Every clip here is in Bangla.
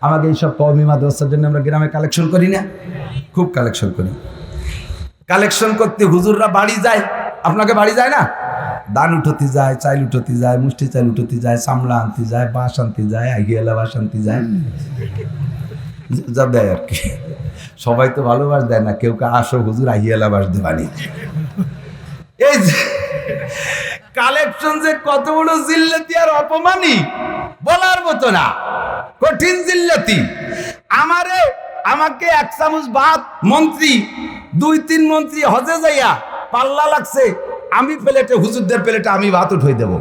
আমাকে এইসব কওমি মাদ্রাসার জন্য আমরা গ্রামে কালেকশন করি না, খুব কালেকশন করি। কালেকশন করতে হুজুররা বাড়ি যায়, আপনাকে বাড়ি যায় না? দান উঠতে যায়, চাইল উঠতে যায়, মুষ্টি চাইল উঠতে যায়, চামড়া আনতে যায়, বাঁশ আনতে যায়, আগিয়ালা বাঁশ আনতে যায়, যা দেয় আর কি। সবাই তো ভালোবাস দেয় না, কেউ কে আসো হুজুর আহিয়ালা বাঁশ দেবানি। এই যে কালেকশন যে কত বড় জিল্লতি আর অপমানী বলার মতো না, কঠিন জিল্লতি। আমাকে এক চামচ ভাত মন্ত্রী 2-3 মন্ত্রী হজে যাইয়া পাল্লা লাগছে, আমি প্লেটে হুজুরদের প্লেটে আমি ভাত উঠাই দেব।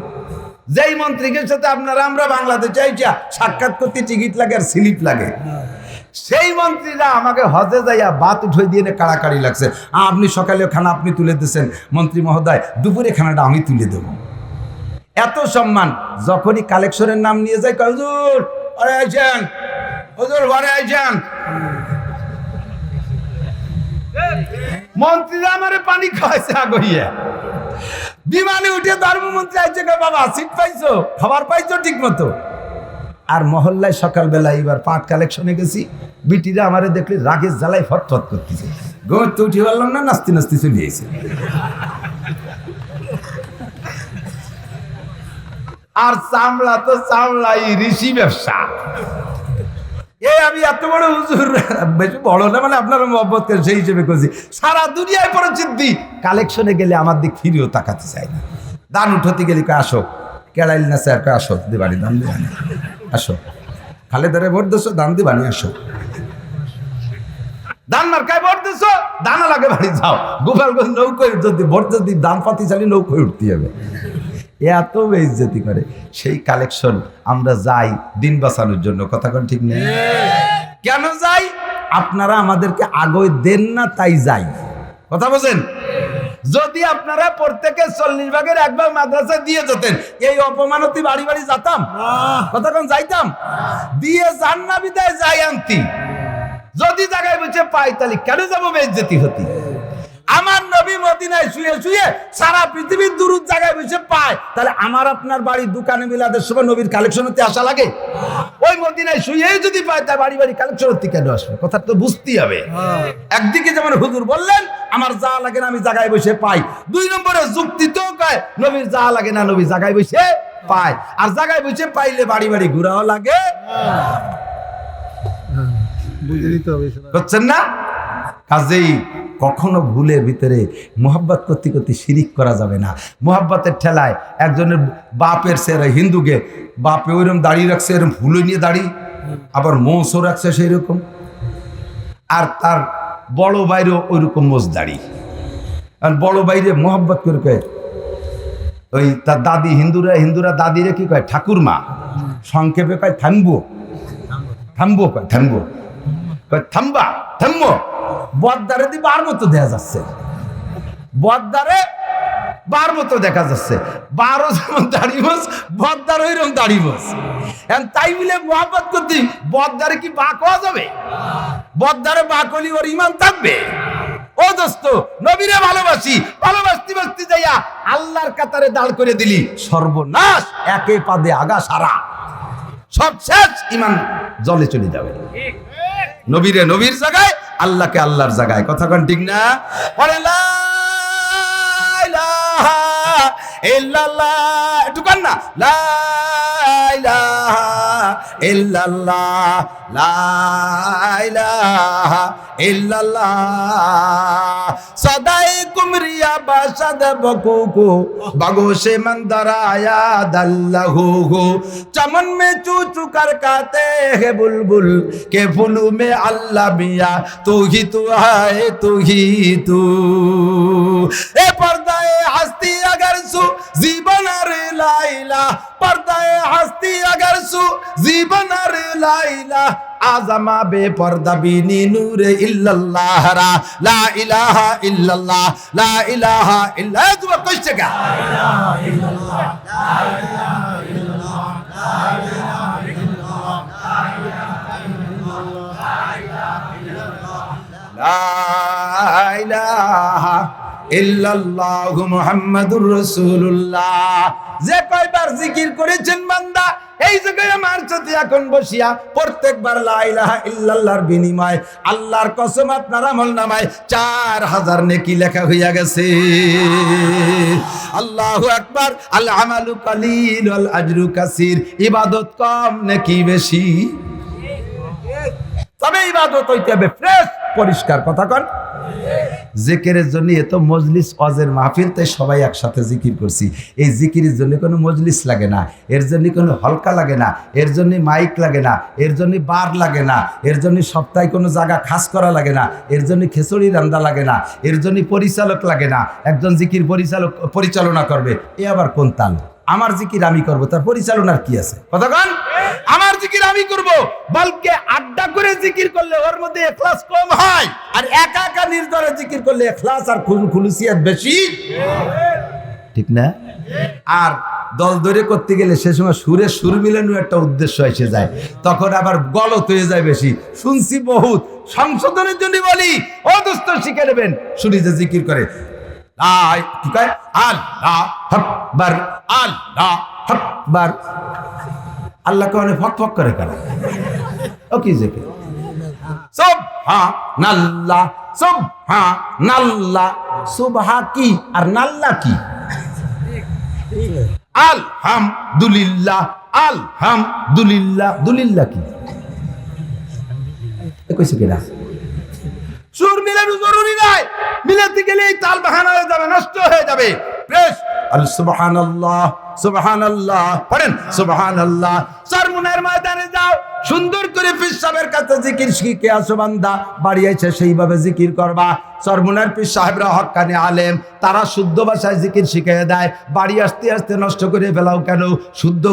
যেই মন্ত্রীকে সাথে আমরা বাংলাদেশে আইসা সাক্ষাৎ করতে টিকিট লাগে আর স্লিপ লাগে, সেই মন্ত্রীরা আমাকে হজে যাইয়া ভাত উঠাই দিয়ে কাড়াকাড়ি লাগছে। আপনি সকালে খানা আপনি তুলে দিচ্ছেন মন্ত্রী মহোদয়, দুপুরে খানাটা আমি তুলে দেব। এত সম্মান। যখনই কালেকশনের নাম নিয়ে যায়, হুজুর আরে আইছেন, হুজুর ঘরে আইছেন, মন্ত্রীরা আমারে পানি খাওয়াইছে আগইয়া। বিমানে উঠে ধর্মমন্ত্রী আইছে, বাবা সিট পাইছো, খাবার পাইছো ঠিক মতো। আর মহল্লায় সকালবেলা এবার পাট কালেকশনে গেছি, বিটিরা আমারে দেখলে রাগের জ্বালায় ফটফট করতেছে, ঘুমতে উঠে পারলাম না, নাচতে নাচতে চলে এসে। আর চামড়া তো চামড়াই, ঋষি ব্যবসা। আমি এত বড় হুজুর, বেশি বড় না মানে আপনারা মহব্বত করেন সেই হিসেবে করছি। সারা দুনিয়ায় প্রসিদ্ধি, কালেকশনে গেলে আমার দিক ফিরেও তাকাতে চাই না। দান উঠতে গেলে আসো, কেড়াইল না স্যার আসো, দিবানি দান দিবানি, আসো খালেদারে ভোট দিছো, দান দিবানি, আসো দান মার্কায় ভোট দিছো, দানা লাগে বাড়ি যাও। গোপালগঞ্জ নৌকোয় যদি ভোট যদি দান পাতি চালি নৌকোয় উঠতে হবে। এত বেইজ্জতি করে। সেই কালেকশন আমরা যাই দিন বাঁচানোর জন্য, কথা কোন ঠিক নেই? কেন যাই? আপনারা আমাদেরকে আগে দেন না তাই যাই, কথা বলেন। যদি আপনারা প্রত্যেকে 40 ভাগের 1 ভাগ মাদ্রাসায় দিয়ে যেতেন, এই অপমানতি বাড়ি বাড়ি যেতাম, কথা কোন যাইতাম? দিয়ে যান না বিদায় যাই আনতি। যদি জায়গায় বসে পাই তাহলে কেন যাবো বেইজ্জতি হতি? আমার নবী মদিনায় শুয়ে শুয়ে সারা পৃথিবীর দূর জায়গায় বসে পায়, তাহলে আমার আপনার বাড়ির দোকানে মিলাদের সময় নবীর কালেকশন হতে আসা লাগে? ওই মদিনায় শুয়ে যদি পায়, তাই বাড়ি বাড়ি কালেকশন হতে কেন আসবে? কথা তো বুঝতেই হবে। একদিকে যেমন হুজুর বললেন আমার যা লাগে না আমি জায়গায় বসে পাই, 2 নম্বরে যুক্তিতেও কয় নবীর যা লাগে না নবী জায়গায় বসে পায়। আর জায়গায় বসে পাইলে বাড়ি বাড়ি ঘুরাও লাগে, বুঝে নিতে হবে, বুঝছেন না? কাজেই কখনো ভুলের ভিতরে মোহাব্বত করতে করতে শিরিক করা যাবে না। মোহাব্বতের ঠেলায় একজনের বাপের ছেলে হিন্দুকে, বাপে ওইরকম দাঁড়িয়ে রাখছে, এরকম ফুলে নিয়ে দাঁড়িয়ে, আবার মোষও রাখছে সেই রকম, আর তার বড় বাইরে ওইরকম মোষ দাঁড়িয়ে। আর বড় বাইরে মোহাব্বত করে কয়, ওই তার দাদি, হিন্দুরা দাদিরে কি কয়? ঠাকুরমা। সংক্ষেপে কয় থামবো, থামবো কয়, থামবো কয়, থাম্বা, থামবো। বদ্দারে দি বার মতো দেখা যাচ্ছে, বদ্দারে বার মতো দেখা যাচ্ছে। 12 যেমন দাড়ি বস, বদ্দার ওইরকম দাড়ি বস। তাই মিলে মোহাব্বত করতে বদ্দারে কি বাক হওয়া যাবে? বদ্দারে বাক হলি ওর ইমান থাকবে? ও দোস্ত, নবীরে ভালোবাসি, ভালোবাসতে বাসতে যাইয়া আল্লাহর কাতারে দাঁড় করে দিলি, সর্বনাশ, একে পাদে আগা সারা, সব শেষ, ইমান জলে চলে যাবে। নবীরে নবীর জায়গায়, আল্লাহকে আল্লাহর জায়গায়, কথা কোন ঠিক না? লা ইলাহা ইল্লাল্লাহ, একটু কান না, লা ইলাহা ইল্লাল্লাহ, লা ইলাহা ইল্লাল্লাহ। সদাই কুমরিয়া বাসাদ বকুকু বাগোশে মন্দরায়া দাল্লাহু, चमन में चू चू कर गाते हैं बुलबुल के फूलू में अल्लाह मिया, तू ही तू है, तू ही तू। ए पर्दाए हस्ती अगर सु जीवन रे लाइला, पर्दाए हस्ती अगर सु जीवन रे लाइला, आजमा बेपर्दा बिनी नूरे इल्लल्लाह रा, ला इलाहा इल्लल्लाह, ला इलाहा इल्लल्लाह। तुम कुछ क्या? ला इलाहा इल्लल्लाह, ला इलाहा इल्लल्लाह, ला इलाहा इल्लल्लाह, ला इलाहा इल्लल्लाह, ला इलाहा ইল্লাল্লাহু মুহাম্মাদুর রাসূলুল্লাহ। যে কয়বার জিকির করেছেন বান্দা এই জায়গায় আমার সাথে এখন বসিয়া প্রত্যেকবার লা ইলাহা ইল্লাল্লাহর বিনিময়ে আল্লাহর কসম আপনার আমলনামায় 4000 নেকি লেখা হইয়া গেছে। আল্লাহু আকবার। আল আমালু কালিল ওয়াল আজরু কাসীর। ইবাদত কম নেকি বেশি, তবে ইবাদত হইতে হবে ফ্রেশ পরিষ্কার। কথা কন। জিকিরের জন্য এত মজলিস ওয়াজের মাহফিল, তাই সবাই একসাথে জিকির করছি। এই জিকিরের জন্য কোনো মজলিস লাগে না, এর জন্য কোনো হলকা লাগে না, এর জন্য মাইক লাগে না, এর জন্য বার লাগে না, এর জন্য সপ্তাহে কোনো জায়গা খাস করা লাগে না, এর জন্য খিচুড়ি রান্না লাগে না, এর জন্য পরিচালক লাগে না। একজন জিকির পরিচালনা করবে, এ আবার কোন তাল? আমার জিকির আমি করব, তার পরিচালনার কি আছে? কতক্ষণ আমার জিকির আমি করব, বলকে আড্ডা করে জিকির করলে ওর মধ্যে ইখলাস কম হয়, আর একা একা নির্জনে জিকির করলে ইখলাস আর খুলুসিয়াত বেশি, ঠিক না? আর দল ধরে করতে গেলে সে সময় সুরের সুর মিলানো একটা উদ্দেশ্য এসে যায়, তখন আবার গলত হয়ে যায় বেশি। শুনছি বহুত, সংশোধনের জন্য বলি, ও দোস্ত শিখে নেবেন। শুনি যে জিকির করে কি কয়, আল্লাহ আকবার, আল্লাহ আকবার। আল্লাহকে অনেক ফক ফক করে কেন? ও কি জিকির? সুবহানাল্লাহ, সুবহানাল্লাহ। সুবহা কি আর নাল্লাহ কি? আলহামদুলিল্লাহ, আলহামদুলিল্লাহ। দুলিল্লাহ কি? কইছে কিনা? সুর মিলানো জরুরি নাই, মিলাতে গেলে এই তাল বাহানা হয়ে যাবে, নষ্ট হয়ে যাবে। প্রেস সুবহানাল্লাহ, সুবহানাল্লাহ পড়েন, সুবহানাল্লাহ। সরমুনের ময়দানে যাও, সুন্দর করে পীর সাহেবের কাছে জিকির শিখে আসো বান্দা। বাড়ি এসে সেইভাবে জিকির করবা। সরমুনের পীর সাহেবরা হক্কানি আলেম, তারা শুদ্ধ ভাষায় জিকির শিখিয়ে দেয়। বাড়ি আসতে আসতে নষ্ট করে ফেলাও কেন? শুদ্ধ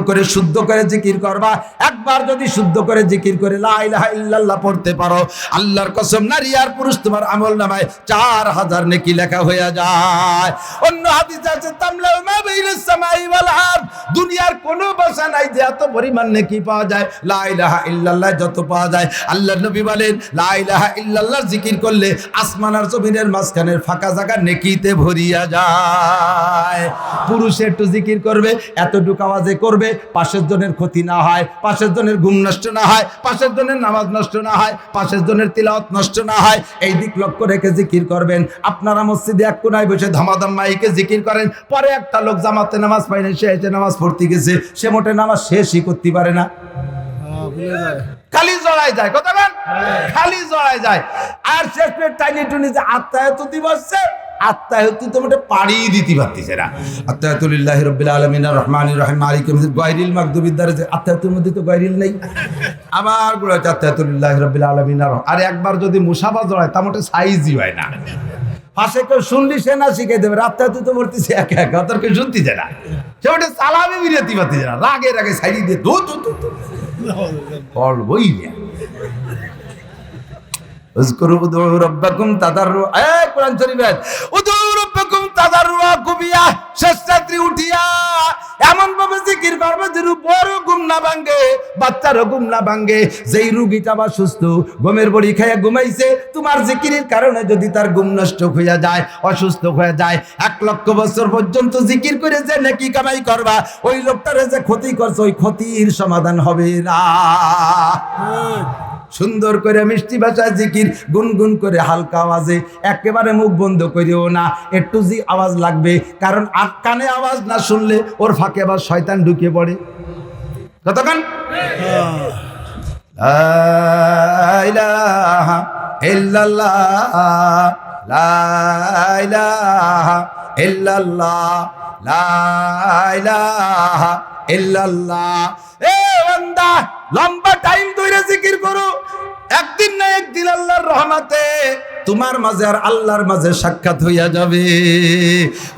করে জিকির করবা। একবার যদি শুদ্ধ করে জিকির করে লা ইলাহা ইল্লাল্লাহ পড়তে পারো, আল্লাহর কসম নারী আর পুরুষ তোমার আমলনামায় 4000 নেকি লেখা হয়ে যায়। অন্য হাদিসে আছে তামলাউ মা বাইনাস সামাই ওয়াল আরদ। দুনিয়ার কোনো ভাষা নাই যে এত পরিমাণ নেকি পাওয়া যায় লা ইলাহা ইল্লাল্লাহ যত পাওয়া যায়। আল্লাহর নবী বলেন লা ইলাহা ইল্লাল্লাহ জিকির করলে আসমান আর জমিনের মাঝখানের ফাঁকা জায়গা নেকিতে ভরিয়া যায়। পুরুষ একটু জিকির করবে, এতটুকু আওয়াজে করবে, পাশের জনের ক্ষতি না হয়, পাশের জনের ঘুম নষ্ট না হয়, পাশের জনের নামাজ নষ্ট না হয়, পাশের জনের তিলাওয়াত নষ্ট না হয়, এই দিক লক্ষ্য রেখে জিকির করবেন। আপনারা মসজিদে এক কোনায় বসে ধামাধাম মাইকে জিকির করেন, পরে একটা লোক জামাতে নামাজ পায় না, সে এসে নামাজ পড়তে গেছে, সে মোটে নামাজ শেষই করতে পারে না, খালি জড়ায় যায়। কথা বলেন, খালি জড়ায় যায়। আর শেষ পেট টাইনি টুনি যে আত্মায়াতুতি বসছে, আত্মায়াতুতি তো মোটে পাড়িয়ে দিতে পারতেছে না। আত্মায়াতুলিল্লাহি রাব্বিল আলামিন আর রহমানির রহিম মালিকিল ইয়াউমিদ্দিন গায়রিল মাগদুবিদ দারে, যে আত্মায়াতুর মধ্যে তো গায়রিল নেই। আবার গুলো আত্মায়াতুলিল্লাহি রাব্বিল আলামিন আর একবার যদি মুসাফা জড়ায় তা মোটে সাইজই হয় না। পাশে কেউ শুনলি সে না শিখে দেবে, আত্মায়াতু তো বলতেছে একা একা, তোর কেউ শুনতে যায় না, সে মোটে সালামে বিরতি পারতেছে না, রাগে রাগে সাইড দিয়ে ধু ধু ধু বলবই না। উযকুরু উদউ রাব্বাকুম তাদাররুআ, এই কোরআন শরীফের উদউ রাব্বাকুম তাদাররুআ কুবিয়া, শেষ রাত্রি উঠিয়া এমন ভাবে জিকির করবে যে বড় ঘুম না ভাঙে, বাচ্চারও ঘুম না ভাঙে। যেই রোগীটা বা সুস্থ, ঘুমের বড়ি খাইয়া ঘুমাইছে, তোমার জিকিরের কারণে যদি তার ঘুম নষ্ট হইয়া যায়, অসুস্থ হয়ে যায়, 1 লক্ষ বছর পর্যন্ত জিকির করে যে নেকি কামাই করবা, ওই লোকটারে যে ক্ষতি করছে, ওই ক্ষতির সমাধান হবে না। সুন্দর করে মিষ্টি ভাষায় জিকির, গুনগুন করে হালকা আওয়াজে, একেবারে মুখ বন্ধ করিও না, একটু জি আওয়াজ লাগবে, কারণ কানে আওয়াজ না শুনলে ওর ফাঁকে আবার শয়তান ঢুকে পড়ে। কতক্ষণ লা ইলাহা ইল্লাল্লাহ, লা ইলাহা ইল্লাল্লাহ, লা ইলাহা ইল্লাল্লাহ। এ বান্দা, লম্বা টাইম ধরে জিকির করো, একদিন না একদিন আল্লাহর রহমতে তোমার মাঝে আর আল্লাহর মাঝে সাক্ষাৎ হইয়া যাবে।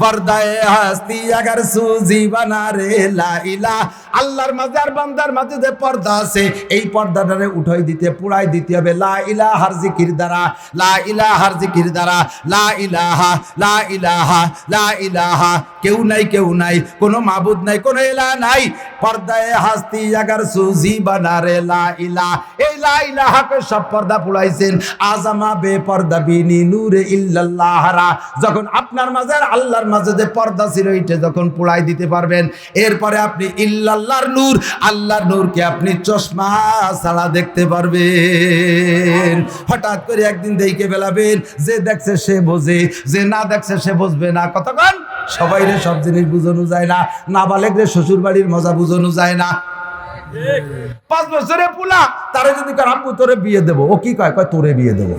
পর্দায়ে হাস্তি আগার সুজি বানা রে লা ইলাহা, আল্লাহর মাঝে আর বান্দার মাঝে যে পর্দা আছে, এই পর্দাটারে উঠাই দিতে, পুড়াই দিতে হবে লা ইলাহার জিকির দ্বারা, লা ইলাহার জিকির দ্বারা। লা ইলাহা, লা ইলাহা, লা ইলাহা, কেউ নাই, কেউ নাই, কোনো মাবুদ নাই, কোনো ইলাহ নাই। পর্দায়ে হাস্তি আগার সুজি বানা রে লা ইলাহা, এই লা ইলাহাকে সব পর্দা পুড়াইছেন, আজামা বে পর্দা মাল্লা বিনি নূরে ইল্লাল্লাহরা, যখন আপনার মাঝে আর আল্লাহর মাঝে যে পর্দা ছিল এইটা যখন পোড়াই দিতে পারবেন, এরপরে আপনি ইল্লাল্লাহর নূর, আল্লাহর নূরকে আপনি চশমা ছাড়া দেখতে পারবেন। হঠাৎ করে একদিন দেখে ফেলাবেন, যে দেখছে সে বোঝে, যে না দেখছে সে বুঝবে না। কতক্ষণ সবাই রে সব জিনিস বুঝানো যায় না, নাবালেগরে শ্বশুর বাড়ির মজা বুঝানো যায় না। 5 বছরের পুলা তারে যদি কয় আব্বু তোরে বিয়ে দেবো, ও কি কয়? কয় তোরে বিয়ে দেবো।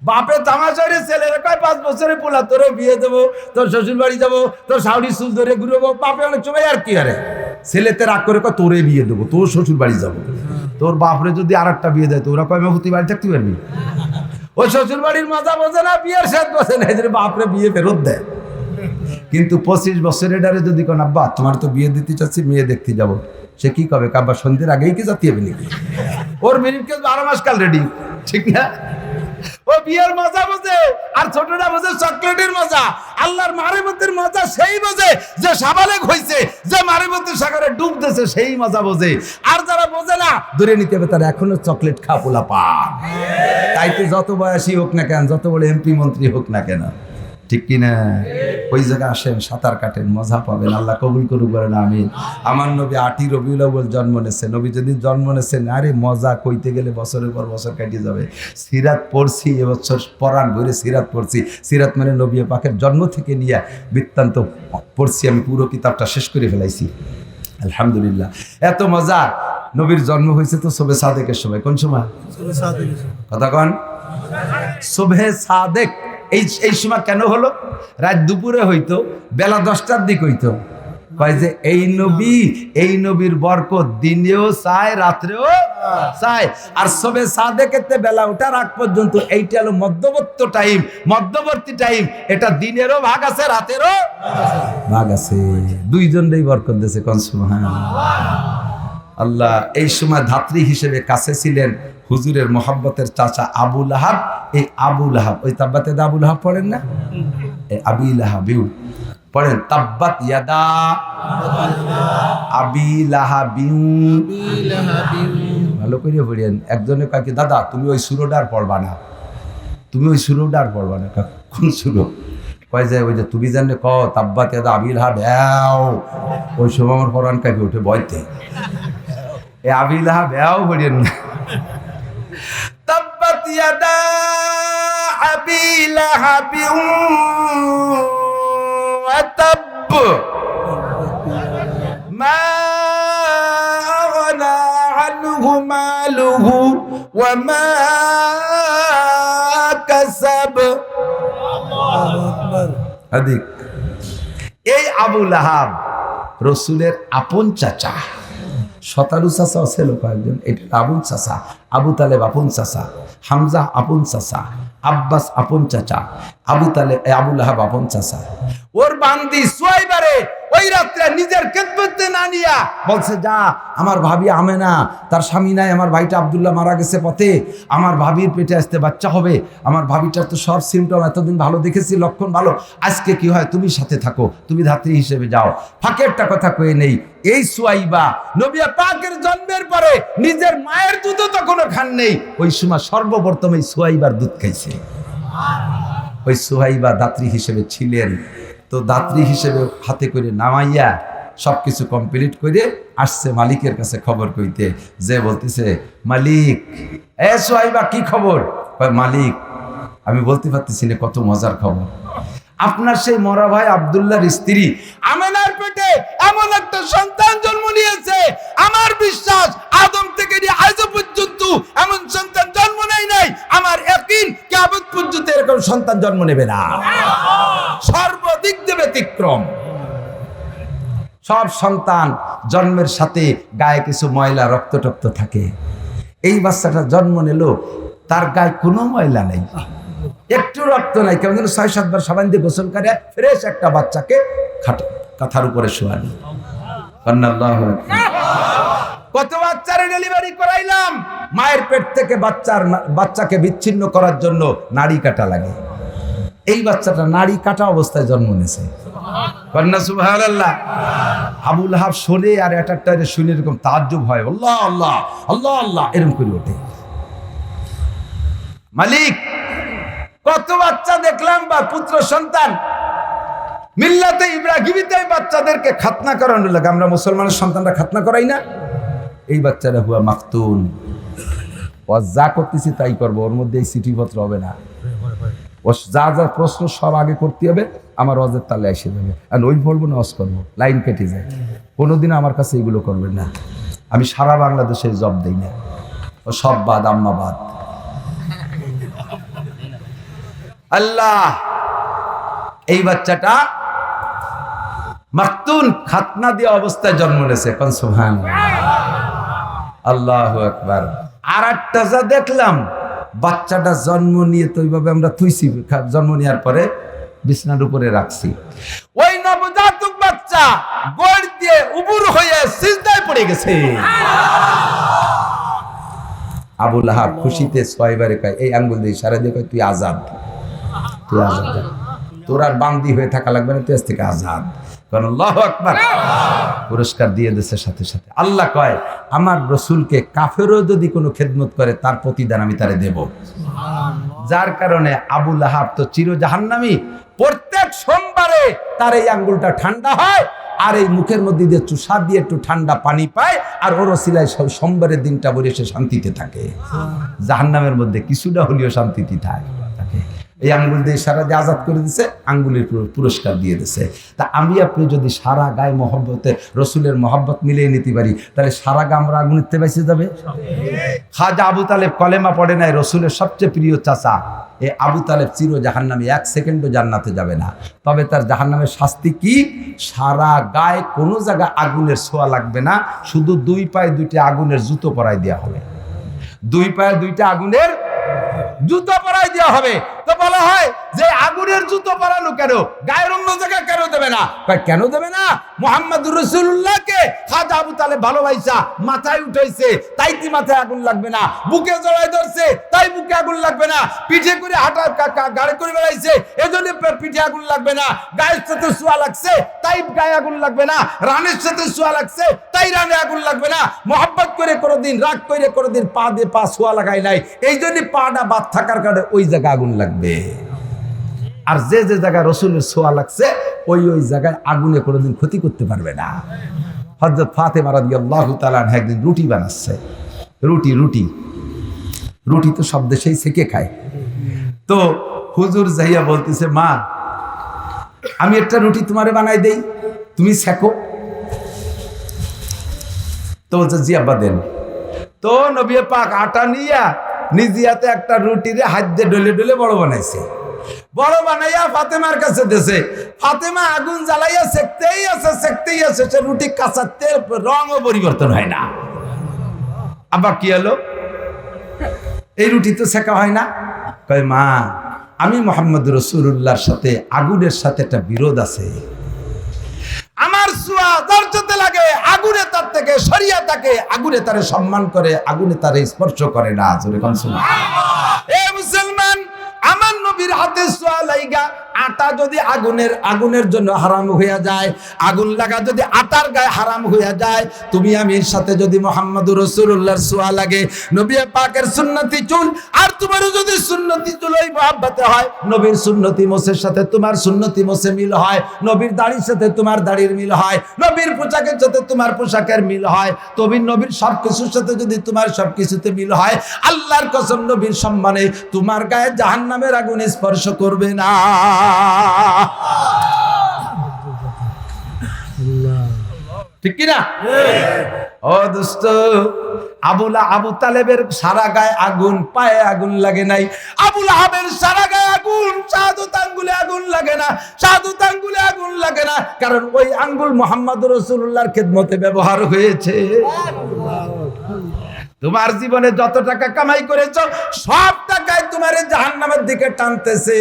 বাপে তামাশারে ছেলেরা কয় 5 বছরের পুলা তোরে বিয়ে দেবো, তোর শ্বশুর বাড়ি যাবো, তোর শাউরি চুল ধরে ঘুরবো। বাপে অনেক সময় আর কি আরে ছেলেতে রাগ করে কয় তোরে বিয়ে দেবো, তোর শ্বশুর বাড়ি যাবো। তোর বাপরে যদি আর একটা বিয়ে দেয় তো ওরা কয় মেহুতি বাড়ি থাকতে পারবি? ওই শ্বশুর বাড়ির মজা বোঝে না, বিয়ের শেষ বোঝে না, এই বাপরে বিয়ে ফেরত দেয়। কিন্তু 25 বছরের ডারে যদি কোন আব্বা তোমার তো বিয়ে দিতে চাচ্ছি, মেয়ে দেখতে যাব, সে কি কবে? কাব্বা সন্ধ্যের আগেই কি জাতি হবে নাকি? ওর মিনিটকে 12 মাস কাল রেডি, ঠিক না? ও বিয়ের মজা বোঝে, আর ছোটরা বোঝে চকলেটের মজা। আল্লাহর মারিফতের মজা সেই বোঝে যে সাবালেক হয়েছে, যে মারিফতের সাগরে ডুব দিয়েছে, সেই মজা বোঝে। আর যারা বোঝে না, ধরে নিতে হবে তারা এখনো চকলেট খাওয়া পোলা পান। তাই তো যত বয়সী হোক না কেন, যত বড় এমপি মন্ত্রী হোক না কেন, ঠিক কিনা? ওই জায়গায় আসেন, সাঁতার কাটেন, মজা পাবেন। আল্লাহ কবুল করুক, বলেন আমিন। আমার নবী 8ই রবিউল আউয়াল জন্ম নেছে। নবী যদি জন্ম নেছেন, আরে মজা কইতে গেলে বছরের পর বছর কাটিয়ে যাবে। সিরাত পড়ছি এবছর, পরাণ ভরে সিরাত পড়ছি। সিরাত মানে নবী পাকের জন্ম থেকে নিয়ে বৃত্তান্ত পড়ছি, আমি পুরো কিতাবটা শেষ করে ফেলাইছি আলহামদুলিল্লাহ। এত মজা। নবীর জন্ম হয়েছে তো শোবে সাদেকের সময়। কোন সময়? কথা কন। শোবে সাদেক এই সময় কেন হলো? রাত দুপুরে হইতো, বেলা 10টার দিক হইতো। কয় যে এই নবীর বরকত দিনেও চায়, রাত্রেও চায়। আর সবে সাদেকেতে বেলা ওঠার আগ পর্যন্ত এইটা হলো মধ্যবর্তী টাইম। এটা দিনেরও ভাগ আছে, রাতেরও ভাগ আছে। দুইজনেরই বরকত দিয়েছে। কোন সুবহানাল্লাহ। আল্লাহ এই সময় ধাত্রী হিসেবে কাছে ছিলেন হুজুরের মোহাব্বতের চাচা আবু লাহাব। এই আবু লাহাব, ওই তাব্বাতে আবু লাহাব পড়েন না, এই আবি লাহাবিউ পড়েন, তাব্বাত ইয়াদা আবি লাহাবিউ। ভালো করে পড়েন। একজনে কয় কি, দাদা তুমি ওই সুরোডার পড়বা না, তুমি ওই সুরোডার পড়বা না। কোন সুরো? কয় যায় ওই যে তুমি জানে ক তাব্বাত ইয়াদা আবি লাহাব। ওই সময় আমার কোরআন কাকে উঠে বইতে এ আবি লাহাব পড়েন না। তাব্বাত ইয়াদা আবি লাহাবিউ ওয়া তাব মা আগনা আনহু মালুহু ওয়া মা কাসাব। আল্লাহু আকবার। আদিক এই আবু লাহাব রাসূলের আপন চাচা। শতারু চাচা ছিল কয়েকজন, এটা আবুল চাচা, আবু তালেব আপন চাচা, হামজা আপন চাচা, আব্বাস আপন চাচা, আবু লাহাব আপন চাচা। ওর বান্দি সুয়াইবারে ওই রাত্রে নিজের খেদমতে না নিয়া বলছে, যা আমার ভাবি আমেনা, তার স্বামী নাই, আমার ভাইটা আব্দুল্লাহ মারা গেছে পথে, আমার ভাবির পেটে আসতে বাচ্চা হবে, আমার ভাবিটার তো সব সিমটম এতদিন ভালো দেখেছি, লক্ষণ ভালো, আজকে কি হয় তুমি সাথে থাকো, তুমি ধাত্রী হিসেবে যাও। ফাঁকে একটা কথা কয়ে নেই, এই সুয়াইবা নবী পাকের জন্মের পরে নিজের মায়ের দুধও তখনও খান নেই। ওই সময় সর্বপ্রথম এই সুয়াইবার দুধ খাইছে। ওই সুহাইবা দাত্রী হিসেবে ছিলেন। তো দাত্রী হিসেবে হাতে করে নামাইয়া সবকিছু কমপ্লিট করে আসছে মালিকের কাছে খবর কইতে। যে বলতেছে, মালিক এ সুহাইবা কি খবর? মালিক আমি বলতে পারতেছি না, কত মজার খবর। আপনার সেই মরা ভাই আব্দুল্লাহর স্ত্রী আমেনার পেটে এমন একটা সন্তান জন্ম নিয়েছে, আমার বিশ্বাস আদম থেকে নিয়ে আজ পর্যন্ত এমন সন্তান জন্ম নেয় নাই। আমার ইয়াকিন কিয়ামত পর্যন্ত এরকম সন্তান জন্ম নেবে না। সর্বদিক দিয়ে ব্যতিক্রম। সব সন্তান জন্মের সাথে গায়ে কিছু ময়লা রক্ত টক্ত থাকে। এই বাচ্চাটা জন্ম নিল, তার গায়ে কোনো ময়লা নেই, একটু রক্ত নাই, কেমন যেন 6-7 বার সাবান দিয়ে গোসল করে ফ্রেশ একটা বাচ্চাকে কাঁথার উপরে শোয়ানি। কত বাচ্চারে ডেলিভারি করাইলাম, মায়ের পেট থেকে বাচ্চাকে বিচ্ছিন্ন করার জন্য নাড়ি কাটা লাগে। এই বাচ্চাটা নাড়ি কাটা অবস্থায় জন্ম নিয়েছে। সুবহানাল্লাহ। আবু লাহাব শোনে আর একটা শুনে এরকম তাজ্জুব হয়, আল্লাহ আল্লাহ আল্লাহ আল্লাহ এরকম করে ওঠে। মালিক কত বাচ্চা দেখলাম বা পুত্র সন্তান মিল্লাতে ইব্রাহিমিতে বাচ্চাদেরকে খাতনা করানো লাগে। আমরা মুসলমানের সন্তানরা খাতনা করাই না? এই বাচ্চারা হুয়া মাকতুন, ও যা করতেছি তাই করবো, ওর মধ্যে এই চিঠিপত্র হবে না, ও যা যা প্রশ্ন সব আগে করতে হবে, আমার অজের তালে এসে যাবে। আর ওই বলবো না অজ করবো, লাইন কেটে যায়। কোনোদিন আমার কাছে এগুলো করবেন না। আমি সারা বাংলাদেশে জব দেই না, ও সব বাদ, আম্মা বাদ। আল্লাহ, এই বাচ্চাটা মাকতুন খাতনা দেওয়া অবস্থায় জন্ম নিয়েছে। কোন সুবহানাল্লাহ, আল্লাহু আকবার। আর একটা যা দেখলাম, বাচ্চাটা জন্ম নিয়ে তো ওইভাবে আমরা থুইছি, জন্ম নেওয়ার পরে বিছনার উপরে রাখছি। ওই নবজাতক বাচ্চা গোড় দিয়ে উবুর হয়ে সিজদায় পড়ে গেছে। আবু লাহাব খুশিতে 6 বারে কয়, এই আঙ্গুল দিয়ে ইশারা দিয়ে কয়, তুই আজাদ, তুই আজাদ, তোর আর বান্দি হয়ে থাকা লাগবে না, তুই আজ থেকে আজাদ। কারণ আল্লাহু আকবার, পুরস্কার দিয়ে দিয়েছে সাথে সাথে। আল্লাহ কয়, আমার রসুলকে কাফেরও যদি কোনো খেদমত করে তার প্রতিদান আমি তারে দেব। যার কারণে আবু লাহাব তো চির জাহান্নামী। প্রত্যেক সোমবারে তার এই আঙ্গুলটা ঠান্ডা হয়, আর এই মুখের মধ্যে দিয়ে চুষা দিয়ে একটু ঠান্ডা পানি পায়, আর ওর ওসিলায় সোমবারের দিনটা বলে সে শান্তিতে থাকে। জাহান্নামের মধ্যে কিছুটা হলেও শান্তিতে থাকে। এই আঙ্গুল দিয়ে সারা দিয়ে আজাদ করে দিছে, আঙ্গুলের পুরস্কার দিয়ে দিছে। তা আমি আপনি যদি সারা গায়ে মহব্বতে রসুলের মহব্বত মিলিয়ে নিতে পারি, তাহলে সারা গা আমরা আগুনেতে বেঁচে যাবে। খাজা আবু তালেব কলেমা পড়ে নাই, রসুলের সবচেয়ে প্রিয় চাচা। এই আবু তালেব চির জাহান্নামী, 1 সেকেন্ডও জান্নাতে যাবে না। তবে তার জাহান্নামের শাস্তি কি? সারা গায়ে কোনো জায়গায় আগুনের ছোঁয়া লাগবে না, শুধু 2 পায়ে 2টা আগুনের জুতো পরাই দেওয়া হবে। 2 পায়ে 2টা আগুনের জুতো পরাই দেওয়া হবে। তো বলা হয় যে আগুনের জুতো পরানো কেন, গায়ের অন্য জায়গায় কেন দেবে না? কেন দেবে না? মুহাম্মদুর রাসূলুল্লাহকে খাজা আবু তালেব ভালোবাসা মাথায় উঠাইছে, তাই কি মাথায় আগুন লাগবে না? বুকে জড়াই ধরছে, তাই বুকে আগুন লাগবে না? পিঠে করে হাঁটা গাড়ি করে বেড়াইছে, এজন্য পিঠে আগুন লাগবে না? গায়ের সাথে ছোঁয়া লাগছে, তাই গায়ে আগুন লাগবে না? রানের সাথে ছোঁয়া লাগছে, তাই রানে আগুন লাগবে না? মহব্বত করে কোনোদিন, রাগ করে কোনোদিন পা দিয়ে পা ছোঁয়া লাগাই নাই, এই জন্য পাটা বাদ থাকার কারণে ওই জায়গায় আগুন লাগবে। আর যে যে জায়গায় রসুলের ছোঁয়া লাগছে, ওই ওই জায়গায় আগুনে কোনোদিন ক্ষতি করতে পারবে না। হযরত ফাতেমা রাদিয়াল্লাহু তাআলা আনহা একদিন রুটি বানাচ্ছে, রুটি তো সব দেশেই সেকে খায়। তো হুজুর যাইয়া বলতেছে, মা আমি একটা রুটি তোমারে বানাই দেই, তুমি সেকো। তো বলছে, জি আব্বা দেন। তো নবী পাক আটা নিয়া নিজে হাতে একটা রুটিরে হাত দিয়ে ডলে ডলে বড় বানাইছে। বড় বানাইয়া ফাতেমার কাছে দিয়েছে। ফাতেমা আগুন জ্বালাইয়া সেকতেই আছে, সে রুটি কাঁচাতে রঙও পরিবর্তন হয় না। আবার কি হলো? এই রুটি তো সেকা হয় না। কয়, মা আমি মুহাম্মদ রাসূলুল্লাহর সাথে আগুনের সাথে একটা বিরোধ আছে। আমার ছোঁয়া যার সাথে লাগে, আগুনে তার থেকে সরিয়া থাকে, আগুনে তারে সম্মান করে, আগুনে তারে স্পর্শ করে না। জোরে কোন সুবহানাল্লাহ। এ মুসলমান, আমার নবীর হাতে ছোঁয়া লাইগা আটা যদি আগুনের জন্য হারাম হইয়া যায়, আগুন লাগা যদি আটার গায়ে হারাম হইয়া যায়, তুমি আমি এর সাথে যদি মুহাম্মদুর রাসূলুল্লাহর ছোঁয়া লাগে, নবী পাকের সুন্নতি চুল, আর তোমারও যদি সুন্নতি চুল ওই মহব্বতে হয়, নবীর সুন্নতি মোছের সাথে তোমার সুন্নতি মোছে মিল হয়, নবীর দাড়ির সাথে তোমার দাড়ির মিল হয়, নবীর পোশাকের সাথে তোমার পোশাকের মিল হয়, নবীর সবকিছুর সাথে যদি তোমার সবকিছুতে মিল হয়, আল্লাহর কসম নবীর সম্মানে তোমার গায়ে জাহান্নামের আগুন স্পর্শ করবে না। ঠিক কিনা? ও দোস্ত, আবু তালেবের সারা গায়ে আগুন, পায়ে আগুন লাগে নাই। আবু লাহাবের সারা গায়ে আগুন, শাহাদাত আঙ্গুলে আগুন লাগে না, শাহাদাত আঙ্গুলে আগুন লাগে না, কারণ ওই আঙ্গুল মুহাম্মদুর রাসূলুল্লাহর খেদমতে ব্যবহার হয়েছে। তোমার জীবনে যত টাকা কামাই করেছো, সব টাকায় তোমার জাহান্নামের দিকে টানতেছে।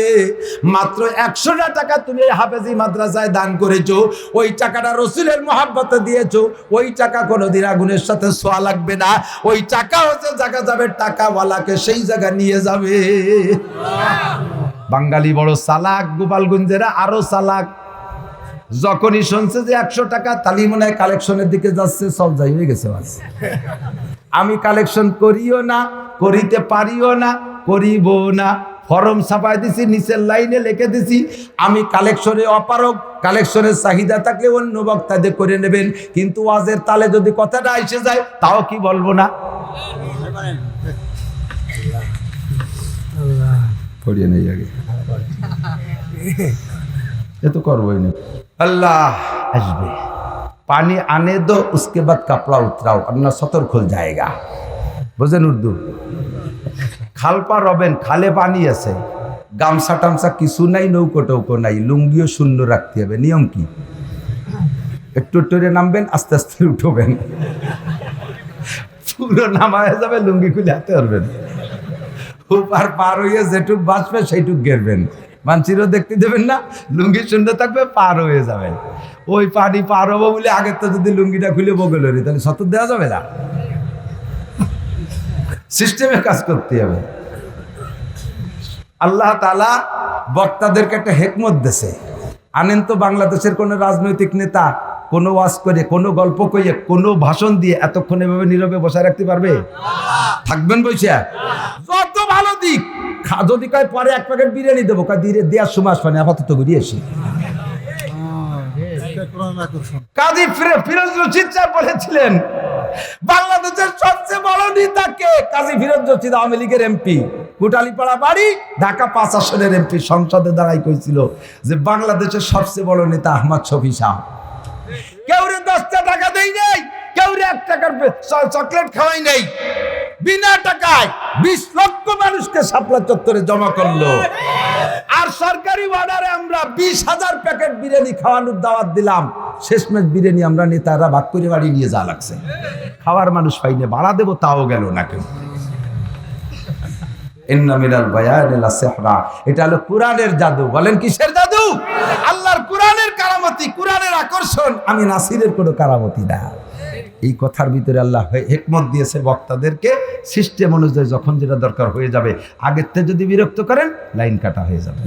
মাত্র 100টা টাকা তুমি হাফেজি মাদ্রাসায় দান করেছো, ওই টাকাটা রসুলের মহব্বতে দিয়েছো, ওই টাকা কোনোদিন আগুনের সাথে ছোঁয়া লাগবে না। ওই টাকা হচ্ছে জায়গা যাবে, টাকাওয়ালাকে সেই জায়গা নিয়ে যাবে। বাঙালি বড় চালাক, গোপালগঞ্জেরা আরো চালাক। যখনই শুনছে যে 100 টাকা, তালি মনে হয় কালেকশনের দিকে যাচ্ছে, সব যাই হয়ে গেছে। আমি কালেকশন করিও না, করিতে পারিও না, করিব না, ফরম ছাপাই দিছি, নিচের লাইনে লিখে দিছি আমি কালেকশনে অপারগ, কালেকশনের চাহিদা থাকলে অন্য বক্তাদের করে নেবেন, কিন্তু ওয়াজের তালে যদি কথাটা এসে যায় তাও কি বলবো না? পড়িয়ে নেই আগে এ তো করবোই না। আল্লাহ আসবে, পানি আনে দো उसके बाद कपड़ा उतराओ अन्ना सतर खुल जाएगा। বুঝেন উর্দু? খালপা রবেন, খালে পানি আছে, গামছা টামছা কিছু নাই, নৌকো টৌকো নাই, লুঙ্গিও শূন্য রাখতে হবে। নিয়ম কি? একটু টরে নামবেন, আস্তে আস্তে উঠবেন, পুরো নামায় যাবে, লুঙ্গি খুলে হাতে পারবেন, উপার পার হয়ে যেটুক বাঁচবে সেইটুক গেরবেন, মানচিরও দেখতে দেবেন না, লুঙ্গি শূন্য থাকবে, পার হয়ে যাবেন। ওই পানি পার হবো বলে আগের তো যদি লুঙ্গিটা খুলে বগলেরি তাহলে সতর দেওয়া যাবে না, সিস্টেমে কাজ করতে হবে। আল্লাহ তাআলা বক্তাদেরকে একটা হেকমত দেশে আনেন তো, বাংলাদেশের কোনো রাজনৈতিক নেতা কোনো ওয়াজ করে, কোনো গল্প কইয়ে, কোনো ভাষণ দিয়ে এতক্ষণ এভাবে নীরবে বসায় রাখতে পারবে? থাকবেন বসে? যত ভালো দিক, যদি কয় পরে এক প্যাকেট বিরিয়ানি দেবো, কয় দিয়ে দেওয়ার সময় আসবে না, আপাতত ঘুরিয়ে আসি। কাজী ফিরোজ রশিদ সাহেব বলেছিলেন বাংলাদেশের সবচেয়ে বড় নেতাকে, কাজী ফিরোজ রশিদ আওয়ামী লীগের এমপি, কোটালীপাড়া বাড়ি, ঢাকা 5 আসনের এমপি, সংসদে দাঁড়াই কইছিল যে বাংলাদেশের সবচেয়ে বড় নেতা আহমদ শফি সাহেব। কেউ রে 10টা টাকা দেই নাই, কেউ রে 1 টাকার চকলেট খাওয়াই নাই, বিনা টাকায় 20 লক্ষ মানুষকে শাপলা চত্বরে জমা করলো। আর সরকারি অর্ডারে আমরা 20,000 প্যাকেট বিরিয়ানি খাওয়ানোর দাওয়াত দিলাম, শেষমেশ বিরিয়ানি আমরা নেতারা ভাগ করে বাড়ি নিয়ে যা লাগছে, খাওয়ার মানুষ পাইনি, ভাড়া দেবো তাও গেল না কেউ। ইন্না মিনাল বায়ানি লাসিহরা, এটা হলো কোরআনের জাদু। বলেন কিসের জাদু? আল্লাহর কোরআনের কারামতি, কোরআনের আকর্ষণ। আমি নাসিরের কোনো কারামতি না। এই কথার ভিতরে আল্লাহ হিকমত দিয়েছে বক্তাদেরকে, সিস্টেম অনুযায়ী যখন যেটা দরকার হয়ে যাবে, আগের থেকে যদি বিরক্ত করেন লাইন কাটা হয়ে যাবে,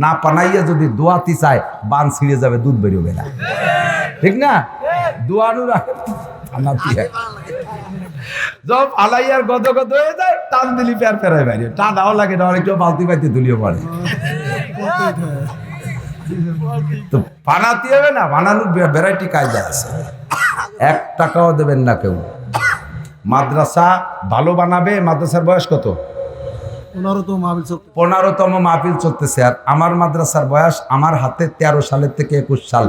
না পানাইয়া যদি দোয়াতি চায় বান ছিঁড়ে যাবে, দুধ বেরোবে না, ঠিক না? দোয়ানুর সব আলাইয়ার গদ গদ হয়ে যায়, টান দিলি প্যার ফেরায় বাইরে, টানাও লাগে না, অনেকটা বালতি বাইতে তুলিও পড়ে। তো বানাতে হবে না, বানানোর ভ্যারাইটি কায়দা আছে। 1 টাকাও দেবেন না কেউ। মাদ্রাসা ভালো বানাবে, মাদ্রাসার বয়স কত? 15তম মাহফিল চলতেছে। আর আমার মাদ্রাসার বয়স আমার হাতে 13 সালের থেকে 21 সাল,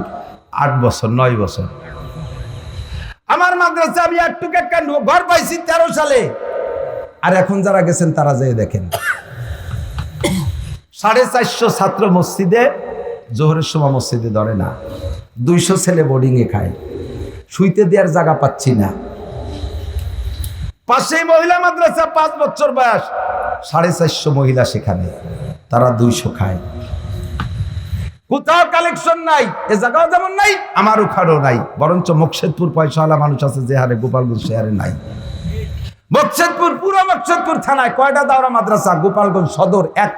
8 বছর 9 বছর। আমার মাদ্রাসা আমি একটুকু একটা ঘর পাইছি 13 সালে। আর এখন যারা গেছেন তারা যেয়ে দেখেন, 450 ছাত্র মসজিদে, জোহরের সময় মসজিদে ধরে না, 200 ছেলে বোর্ডিংয়ে খায়, শুইতে দেওয়ার জায়গা পাচ্ছি না। পাশেই মহিলা মাদ্রাসা, 5 বছর বয়স, 450 মহিলা সেখানে, তারা 200 খায়। কোথাও কালেকশন নাই, এ জায়গাও যেমন নাই, আমার ওখানেও নাই, বরঞ্চ মকসেদপুর পয়সাওয়ালা মানুষ আছে যে হারে, গোপালগঞ্জ শহরে নাই। মকসেদপুর, পুরো মকসেদপুর থানায় কয়টা দাওরা মাদ্রাসা? গোপালগঞ্জ সদর এক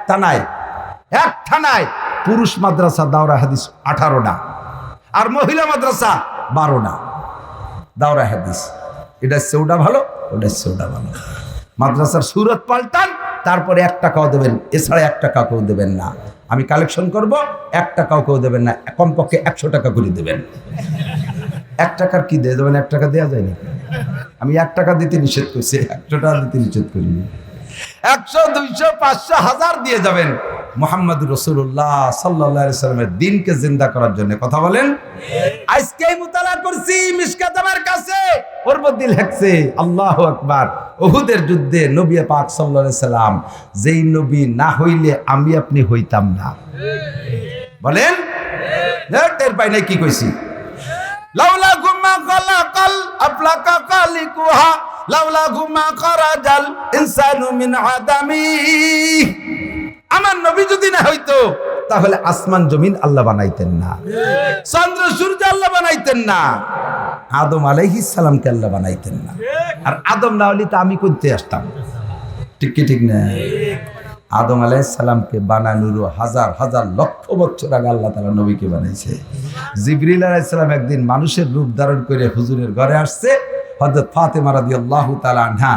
থানায় পুরুষ মাদ্রাসা দাওরা হাদিস 18টা, আর মহিলা মাদ্রাসা 12টা দাওরা হাদিস। এটা সেওটা ভালো, ওটা সেওটা ভালো। মাদ্রাসার সুরত পাল্টান, তারপরে 1 টাকাও দেবেন, এছাড়া 1 টাকা কেউ দেবেন না। আমি কালেকশন করব, 1 টাকাও কেউ দেবেন না, কমপক্ষে 100 টাকা করে দেবেন। 1 টাকার কি দিয়ে দেবেন? 1 টাকা দেওয়া যায়নি। আমি 1 টাকা দিতে নিষেধ করছি, 100 টাকা দিতে নিষেধ করিনি। 100, 200, 500, 1000 দিয়ে যাবেন মুহাম্মদুর রাসূলুল্লাহ সাল্লাল্লাহু আলাইহি ওয়াসাল্লামের দ্বীনকে জিন্দা করার জন্য। কথা বলেন। আজকেই মুতালা করছি মিশকাত আমার কাছে, ওর মধ্যে লেখছে আল্লাহু আকবার, উহুদের যুদ্ধে নবী পাক সাল্লাল্লাহু আলাইহি সাল্লাম যেই নবী না হইলে আমি আপনি হইতাম না। বলেন টের পাই নাই কি কইছি? লাউলা গুমা খালাকাল আফলাকা খালিকুহা লাউলা গুমা খারাজাল ইনসানু মিন আদামি। আমার নবী যদি না হইতো তাহলে আসমান জমিন আল্লাহ বানাইতেন না, চন্দ্র সূর্য আল্লাহ বানাইতেন না, আদম আলাইহিস সালামকে আল্লাহ বানাইতেন না। আর আদম না হলে তো আমি করতে আসতাম, ঠিক কি ঠিক না? আদম আলাইহিস সালামকে বানানোর হাজার হাজার লক্ষ বছর আগে আল্লাহ তাআলা নবীকে বানাইছে। জিবরিল আলাইহিস সালাম একদিন মানুষের রূপ ধারণ করে হুজুরের ঘরে আসছে। হযরত ফাতেমা রাদিয়াল্লাহু তাআলা আনহা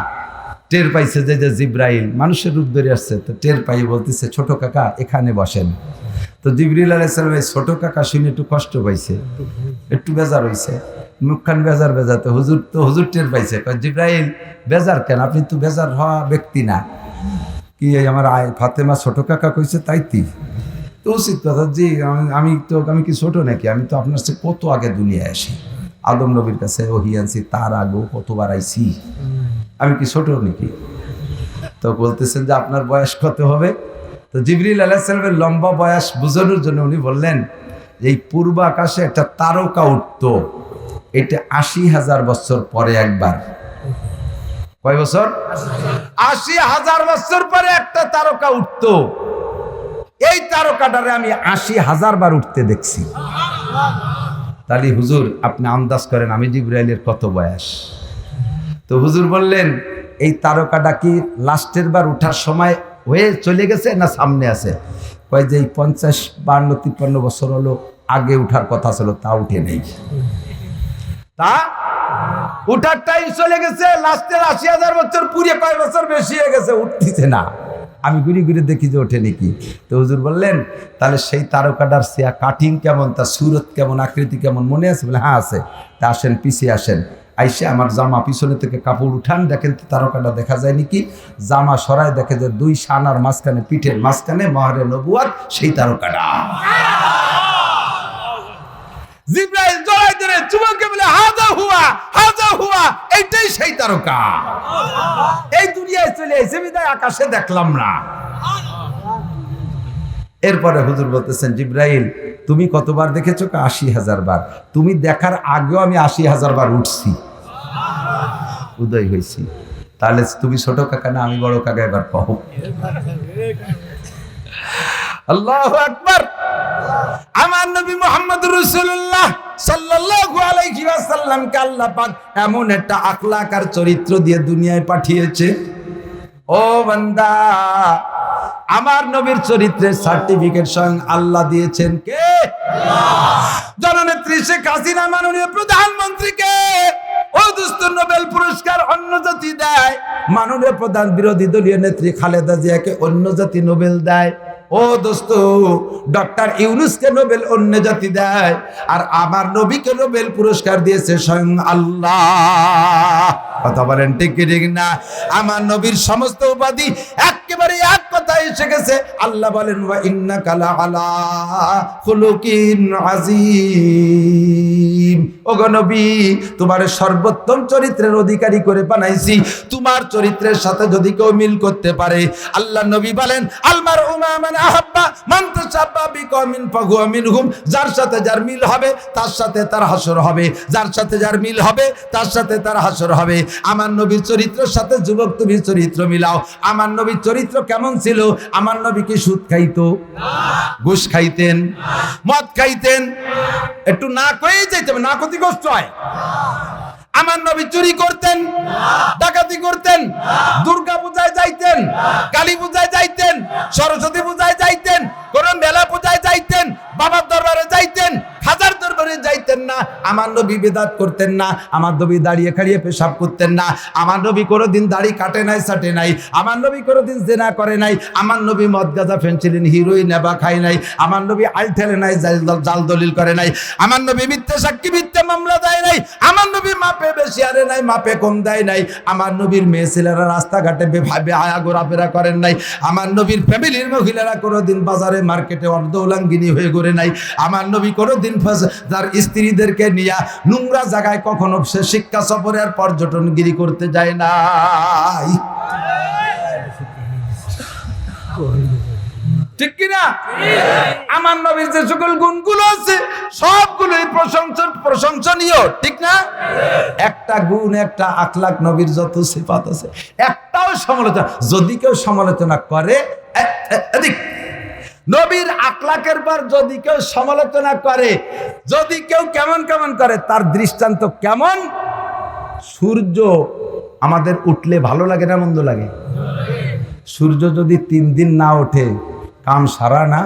টের পাইছে যে জিব্রাইল মানুষের রূপ ধরে আসছে, তো টের পাই বলতেছে ছোট কাকা এখানে বসেন। তো জিবরিল আলাইহিস সালাম এই ছোট কাকা শুনে একটু কষ্ট পাইছে, একটু বেজার হইছে, মুখখান বেজার বেজাতে হুজুর টের পাইছে, কয় জিব্রাইল বেজার কেন, আপনি তো বেজার হওয়া ব্যক্তি না, কি আমার ফাতেমা ছোট কাকা কইছে তাই তো উচিত কথা জি, আমি কি ছোট নাকি, আমি তো আপনার চেয়ে কত আগে দুনিয়ায় আসি, আদম নবীর কাছে ওহী আনছি, তার আগেও কতবার আইছি, আমি কি ছোট নাকি? তো বলতেছেন যে আপনার বয়স কত হবে? তো জিবরিল আলাইহিস সালামের লম্বা বয়স বোঝানোর জন্য উনি বললেন এই পূর্ব আকাশে একটা তারকা উঠতো, এটা ৮০,০০০ বছর পরে একবার। কয় বছর? ৮০,০০০ বছর পরে একটা তারকা উঠতো, এই তারকাটারে আমি ৮০,০০০ বার উঠতে দেখছি। তাহলে হুজুর আপনি আন্দাজ করেন আমি জিবরাইলের কত বয়স? তো হুজুর বললেন এই তারকাটা কি লাস্টের বার উঠার সময় হয়ে চলে গেছে না সামনে আছে? কয় যে এই ৫০, ৫২, ৫৩ বছর হলো আগে উঠার কথা ছিল, তা উঠে নেই, তা উঠার টাইম চলে গেছে, লাস্টের ৮০,০০০ বছর পুরে কয় বছর বেশি হয়ে গেছে, উঠতেছে না, আমি ঘুরে ঘুরে দেখি যে ওঠে নাকি। তো হুজুর বললেন তাহলে সেই তারকাটার সিয়া কাটিং কেমন, তার সুরত কেমন, আকৃতি কেমন মনে আছে? বলে হ্যাঁ আছে। তা আসেন পিছিয়ে আসেন, আইসে আমার জামা পিছনে থেকে কাপড় উঠান, দেখেন তো তারকাটা দেখা যায় নাকি। জামা সরায় দেখে যে 2 সানার মাঝখানে, পিঠের মাঝখানে মহরে নবুয়াত, সেই তারকাটা। জিবরাইল জড়াই ধরে চুমকে বলে হাজা হুয়া, এইটাই সেই তারকা। এই দুনিয়ায় চলে এসে বিদায় আকাশে দেখলাম না। এরপরে হুজুর বলতেছেন জিবরাইল তুমি কতবার দেখেছো? ৮০,০০০ বার। তুমি দেখার আগেও আমি ৮০,০০০ বার উঠছি, উদয় হয়েছি। তাহলে তুমি ছোট কাকা না আমি বড় কাকা? এবার কহো। আল্লাহু আকবার। আমার নবী মুহাম্মদুর রাসূলুল্লাহ সাল্লাল্লাহু আলাইহি ওয়াসাল্লামকে আল্লাহ পাক এমন একটা আখলাক আর চরিত্র দিয়ে দুনিয়ায় পাঠিয়েছে, ও বান্দা আমার নবীর চরিত্রের সার্টিফিকেট স্বয়ং আল্লাহ দিয়েছেন। কে? জননেত্রী শেখ হাসিনা মাননীয় প্রধানমন্ত্রীকে ও দোস্ত নোবেল পুরস্কার অন্য জাতি দেয়, মাননীয় প্রধান বিরোধী দলীয় নেত্রী খালেদা জিয়াকে অন্য জাতি নোবেল দেয়, ও দোস্ত ডক্টর ইউনূসকে নোবেল অন্য জাতি দেয়, আর আমার নবীকে নোবেল পুরস্কার দিয়েছে স্বয়ং আল্লাহ। কথা বলেন ঠিক কি ঠিক না? আমার নবীর সমস্ত উপাধি একেবারে এক কথায় এসে গেছে। আল্লাহ বলেন ওয়া ইন্নাকা লাআলা খুলুকিন আযীম। ওগো নবী তোমার সর্বোত্তম চরিত্রের অধিকারী করে বানাইছি, তোমার চরিত্রের সাথে যদি কেউ মিল করতে পারে, আল্লাহ নবী বলেন আলমার উমা মান আহাব্বা মান তাশাব্বা বিকওমিন ফাহুয়া মিনহুম। যার সাথে যার মিল হবে তার সাথে তার হাসর হবে, যার সাথে যার মিল হবে তার সাথে তার হাসর হবে। আমার নবীর চরিত্রের সাথে যুবক তুমি চরিত্র মিলাও। আমার নবীর চরিত্র কেমন ছিল? আমার নবী কি সুদ খাইতো? ঘুষ খাইতেন? মদ খাইতেন? একটু না কয়েই যাইতে হবে, না ক্ষতিগ্রস্ত হয়। আমার নবী চুরি করতেন? ডাকাতি করতেন? দুর্গা পূজায় যাইতেন? কালী পূজায় যাইতেন? সরস্বতী পূজায় যাইতেন? কোন মেলা পূজায় যাইতেন? বাবার দরবারে যাইতেন? খাজার দরবারে যাইতেন না। আমার নবী বিদআত করতেন না। আমার নবী দাঁড়িয়ে খাড়িয়ে পেশাব করতেন না। আমার নবী কোনোদিন দাড়ি কাটে নাই, সাটে নাই। আমার নবী কোনোদিন জেনা করে নাই। আমার নবী মদ গাঁজা ফেনসিলিন হিরোইন নেবা খায় নাই। আমার নবী আল ঠেলে নাই, জাল দলিল করে নাই। আমার নবী মিথ্যে সাক্ষী মিথ্যে মামলা দেয় নাই। আমার নবী মাপে বেশি আরে নাই, মাপে কম দেয় নাই। আমার নবীর মেয়ে ছেলেরা রাস্তাঘাটে বেভাবে আয়া ঘোরাফেরা করেন নাই। আমার নবীর ফ্যামিলির মহিলারা কোনোদিন বাজারে মার্কেটে অর্ধউলাঙ্গিনী হয়ে ঘুরে নাই। আমার নবী কোনোদিন তার স্ত্রীদেরকে নিয়ে নোংরা জায়গায় কখনো সে শিক্ষা সফরে আর পর্যটনগিরি করতে যায় নাই। ঠিক কিনা? আমার নবীর যে সকল গুণগুলো আছে সবগুলোই প্রশংসনীয়, ঠিক না? একটা গুণ, একটা আখলাক নবীর যত সিফাত আছে একটাও সমালোচনা, যদি কেউ সমালোচনা করে, নবীর আখলাকের পর যদি কেউ সমালোচনা করে, যদি কেউ কেমন কেমন করে, তার দৃষ্টান্ত কেমন? সূর্য আমাদের উঠলে ভালো লাগে না মন্দ লাগে? সূর্য যদি 3 দিন না ওঠে কাম সারা না,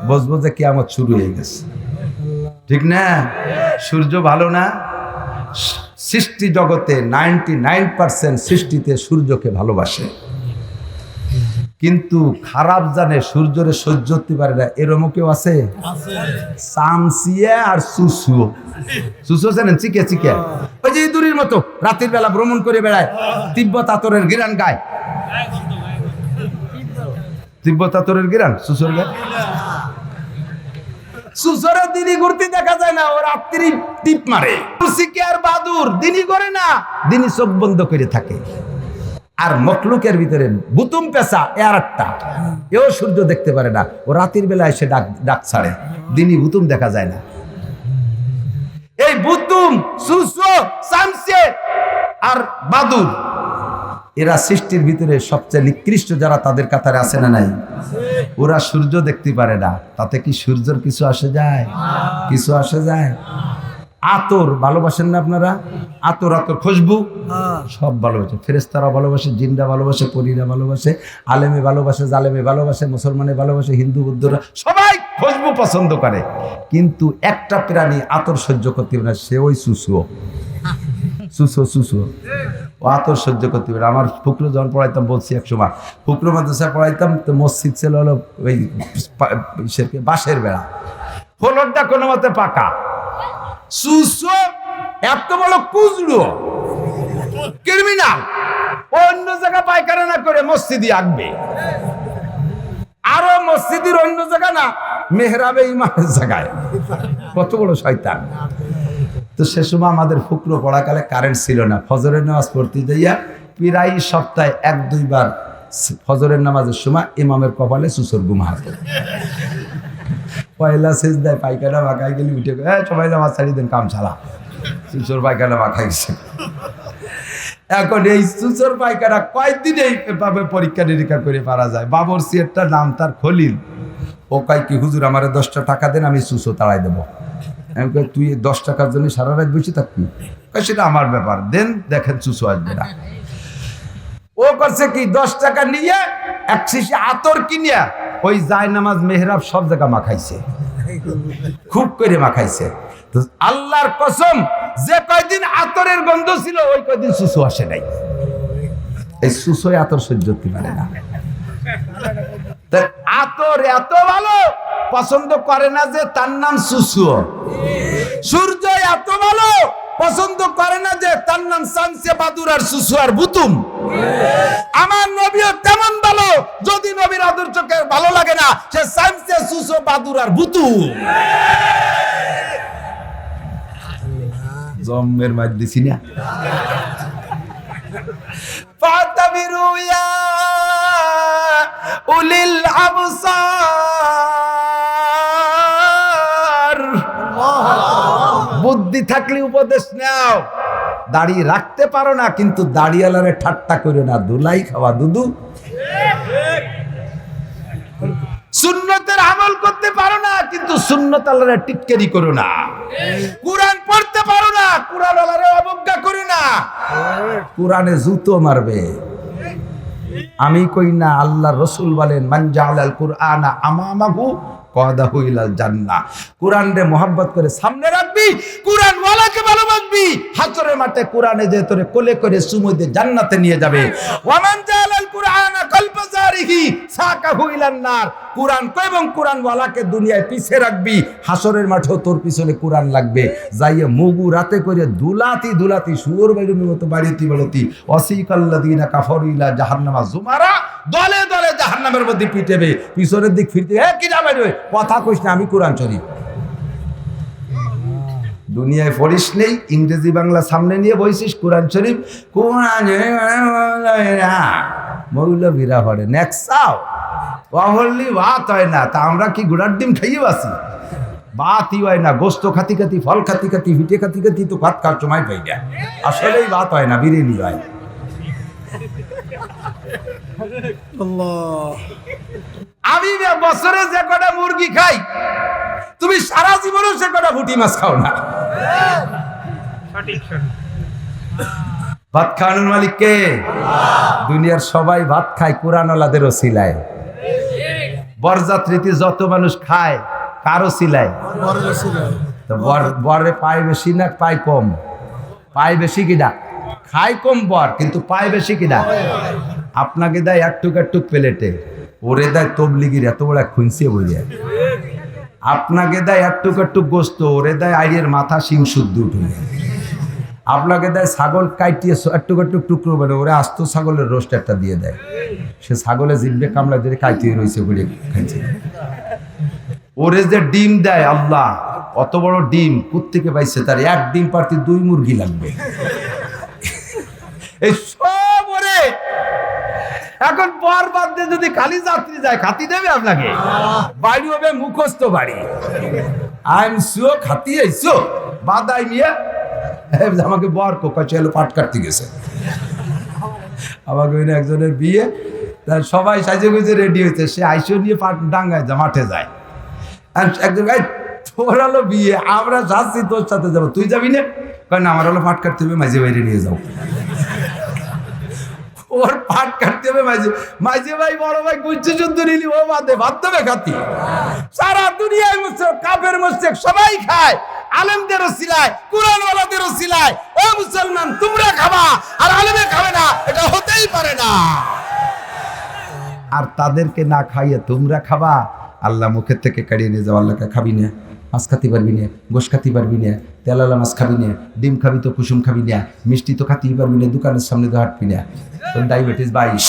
বুঝবো যে কিয়ামত শুরু হয়ে গেছে, ঠিক না? সূর্য ভালো না? সৃষ্টি জগতে 99% সৃষ্টিতে সূর্যকে ভালোবাসে, কিন্তু খারাপ জানে সূর্যরে সহ্য করতে পারে না, এরকম কেউ আছে? সামসিয়া আর সুসু। সুসু জানেন? চিকে চিকে, ওই যে ইঁদুরের মতো রাতের বেলা ভ্রমণ করে বেড়ায়, তিব্বত আতরের গিরান গায়। তিব্বত আতরের গিরান সুসুর গায়। সুসরের দিনই ঘুরতে দেখা যায় না, ও রাত্রি টিপ মারে। চিকে আর বাদুর দিনই করে না, দিনই চোখ বন্ধ করে থাকে। আর মখলুকের ভিতরে বুতুম পেশা এর একটা, এও সূর্য দেখতে পারে না, ও রাতের বেলা এসে ডাক ছাড়ে, দিনই বুতুম দেখা যায় না। এই বুতুম, সুসু, সামসে আর বাদুর, এরা সৃষ্টির ভিতরে সবচেয়ে নিকৃষ্ট যারা, তাদের কাতারে আছে না নাই? ওরা সূর্য দেখতে পারে না, তাতে কি সূর্যের কিছু আসে যায়? কিছু আসে যায়? আতর ভালোবাসেন না আপনারা? আতর আতর খুশবু সব ভালোবাসে, ফেরেশতারা ভালোবাসে, জিনরা ভালোবাসে, পরীরা ভালোবাসে, আলেমে ভালোবাসে, জালেমে ভালোবাসে, মুসলমানে ভালোবাসে, হিন্দু বৌদ্ধরা সবাই খুশবু পছন্দ করে। কিন্তু একটা প্রাণী আতর সহ্য করতে পারে না, সে ওই সুসুও। সুসো সুসো ও আতর সহ্য করতে পারে। আমার ফুকরু যখন পড়াইতাম, বলছি এক সময় ফুকরু মাদ্রাসায় পড়াইতাম, তো মসজিদ ছিল হলো ওই বাঁশের বেড়া, ফলকটা কোনো মতে পাকা। সুসো এত বড় কুজলো ক্রিমিনাল, অন্য জায়গা পায়খানা না করে মসজিদে আঁকবে, আরো মসজিদের অন্য জায়গা না, মেহরাবে ইমামের জায়গায়। কত বড় শয়তান! তো সে সময় আমাদের ফুকরো পড়াকালে কারেন্ট ছিল না, ফজরের নামাজ পড়তে যাইয়া প্রায় সপ্তাহে 1-2 বার ফজরের নামাজের সময় ইমামের কপালে সুসর ঘুম হাতে। পয়লা সেজদায় পায়খানা মাখাই গেলে উঠে সবাই নামাজ ছাড়িয়ে দেন, কাম ছাড়া, সুসর পায়খানা মাখাই গেছে। এখন এই সুসর পায়খানা কয়েকদিন এইভাবে পরীক্ষা নিরীক্ষা করে পারা যায়। বাবর সিয়ারটার নাম তার খলিল, ও কয় কি হুজুর আমারে 10টা টাকা দেন, আমি সুসো তাড়াই দেবো। আমি কই তুই 10 টাকার জন্য সারা রাত বসে থাকবি? সেটা আমার ব্যাপার, দেন দেখেন সুসো আসবে না। ও করছে কি, 10 টাকা নিয়ে এক শিশি আতর কিনিয়া ওই জায়নামাজ মেহরাব সব জায়গা মাখাইছে, খুব করে মাখাইছে। তো আল্লাহর কসম, যে কয়দিন আতরের গন্ধ ছিল ওই কয়দিন সুসু আসে নাই। এই সুসোয় আতর সহ্য করতে পারে না। আতর এত ভালো পছন্দ করে না যে তার নাম সুসু। সূর্য এত ভালো পছন্দ করে না যে তার নাম সানসে, বাদুর আর সুসু আর বুতুম। আমার নবীও তেমন ভালো, যদি নবীর আদর্শকে ভালো লাগে না, সে সানসে, সুসু, বাদুর আর বুতুম। জম্মের মাঝ দিছি না। ফাতাবিরু ইয়া উলিল আবসার, বুদ্ধি থাকলে উপদেশ নাও। দাড়ি রাখতে পারো না, কিন্তু দাড়িওয়ালারে ঠাট্টা করো না, দুলাই খাওয়া দুদু। সুন্নতের আমল করতে পারো না, কিন্তু সুন্নত আল্লাহরে টিটকারি করো না। কুরআন পড়তে পারো না, কুরআন আল্লাহরে অবজ্ঞা করো না, কুরআনে জুতো মারবে। আমি কই না, আল্লাহ রসুল বলেন মান জাআলাল কুরআনা আমামাহু কাদাহু ইলাল জান্নাহ। কুরআনরে মোহাব্বত করে সামনে রাখবি, কুরআন ওয়ালাকে ভালোবাসবি, হাসরের মাঠে কুরআনে যে তোরে কোলে করে চুমু দিয়ে জান্নাতে নিয়ে যাবে। ওয়া মান জাআলাল কুরআনা কলবা জারিহি সাকাহু ইলান নার। কুরআন এবং কুরআন ওয়ালাকে দুনিয়ায় পিছে রাখবি, হাসরের মাঠেও তোর পিছনে কুরআন লাগবে। যাইয়ে মুগু রাতে করে দুলাতি দুলাতি সুর বাইরুর মতো বাড়িতে বাড়িতে ওয়াসিকাল্লাযিনা কাফারু ইলা জাহান্নামা জুমারা, দলে দলে জাহান্নামের মধ্যে পিটাবে। পিছনের দিক ফিরতে কি যাবে রে, কথা কইস না, আমি কুরআন শরীফ দুনিয়ায় পড়িস নেই, ইংরেজি বাংলা সামনে নিয়ে বইছিস, কোরআন শরীফ কোরআন মৌলবীরা পড়ে নেক্সাও অহল্লি ভাত হয় না। তা আমরা কি গুড়ার ডিম খাইয়ে বাসি? ভাতই হয় না, গোস্ত খাতি খাতি, ফল খাতি খাতি, হিটে খাতি খাতি তো ভাত খাওয়ার সময় পাই না। আসলেই ভাত হয় না, বিরিয়ানি হয়। আমি বছরে যে কটা মুরগি খাই, তুমি সারা জীবনেও সে কটা পুঁটি মাছ খাও না। ভাত খাওয়ানোর মালিক কে? দুনিয়ার সবাই ভাত খায় কুরআনওয়ালাদের ওসিলায়। বরযাত্রীতে যত মানুষ খায় কার ওসিলায়? বরে পায় বেশি না পায় কম? পায় বেশি কিনা? খায় কম বর, কিন্তু পায় বেশি কিনা? আপনাকে দেয় একটুক একটুক প্লেটে, ওরে দেয় তবলিগির এত বড় খুঁজছে বইয়া। আপনাকে দেয় একটুক একটুক গোস্ত, ওরে দেয় আইয়ের মাথা শিং শুদ্ধ উঠে। আপনাকে দেয় ছাগল কাটিয়ে একটুক একটুক টুকরো বেড়ে, ওরে আস্ত ছাগলের রোস্ট একটা দিয়ে দেয়। সে ছাগলে জিভে কামলা দিয়ে কাটিয়ে রয়েছে বলে খাইছে। ওরে যে ডিম দেয় আল্লাহ, অত বড় ডিম কোত্থেকে পাইছে? তার এক ডিম পারতে 2 মুরগি লাগবে। এই সব ওরে এখন পর বাদ দিয়ে যদি খালি যাত্রী যায় খাতি দেবে আপনাকে? বাড়ি হবে মুখস্থ বাড়ি। আইম সুও খাতি আইসো বাদাই নিয়ে আমাকে বর কোকা চলো পাট কাটতে গেছে। আমাকে একজনের বিয়ে, তার সবাই সাজে গুজে রেডি হয়েছে, সে আইসো নিয়ে পাট ডাঙ্গায় মাঠে যায়। একজন গাই তোর হলো বিয়ে, আমরা যাচ্ছি তোর সাথে যাবো, তুই যাবি না? কারণ আমার হলো পাট কাটতে হবে, মাঝে বাইরে নিয়ে যাও। ওর পাট কাটতে হবে মাঝে মাঝে ভাই, বড় ভাই গুচ্ছি যুদ্ধ নিলি ও বাদে ভাত দেবে খাতি। সারা দুনিয়ায় মুসলিম কাফের মুশরিক সবাই খায়, আলেমদেরও সিলায়, কুরআনওয়ালাদেরও সিলায়। ও মুসলমান, তোমরা খাবা আর আলেমে খাবে না, এটা হতেই পারে না। আর তাদেরকে না খাইয়ে তোমরা খাবা, আল্লাহ মুখের থেকে কাড়িয়ে নিয়ে যাও। আল্লাহকে খাবি না, মাছ খাতে পারবি না, গোশ খাতে পারবি না, তেলালা মাছ খাবি না, ডিম খাবি তো কুসুম খাবি না, মিষ্টি তো খাতেই পারবি না, দোকানের সামনে তো হাঁটবি না, তোর ডায়াবেটিস 22।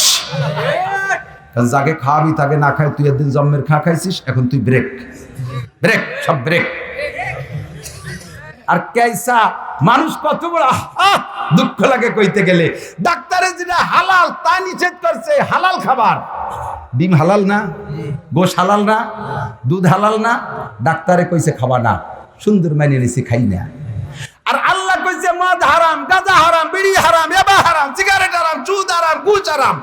কারণ যাকে খাওয়াবি তাকে না খাই, তুই একদিন জন্মের খাইছিস, এখন তুই ব্রেক ব্রেক সব ব্রেক। আর কেসা মানুষ কত বড় দুঃখ লাগে কইতে গেলে। ডাক্তারে যেটা হালাল তা নিষেধ করছে, হালাল খাবার। ডিম হালাল না, গোশ হালাল না, দুধ হালাল না, ডাক্তারে কইছে খাবা না, সুন্দর মানিয়ে নিছি খাই না। আর আল্লাহ কইছে মদ হারাম, গাঁজা হারাম, বিড়ি হারাম, এবা হারাম, সিগারেট হারাম, সুদ হারাম, ঘুষ হারাম।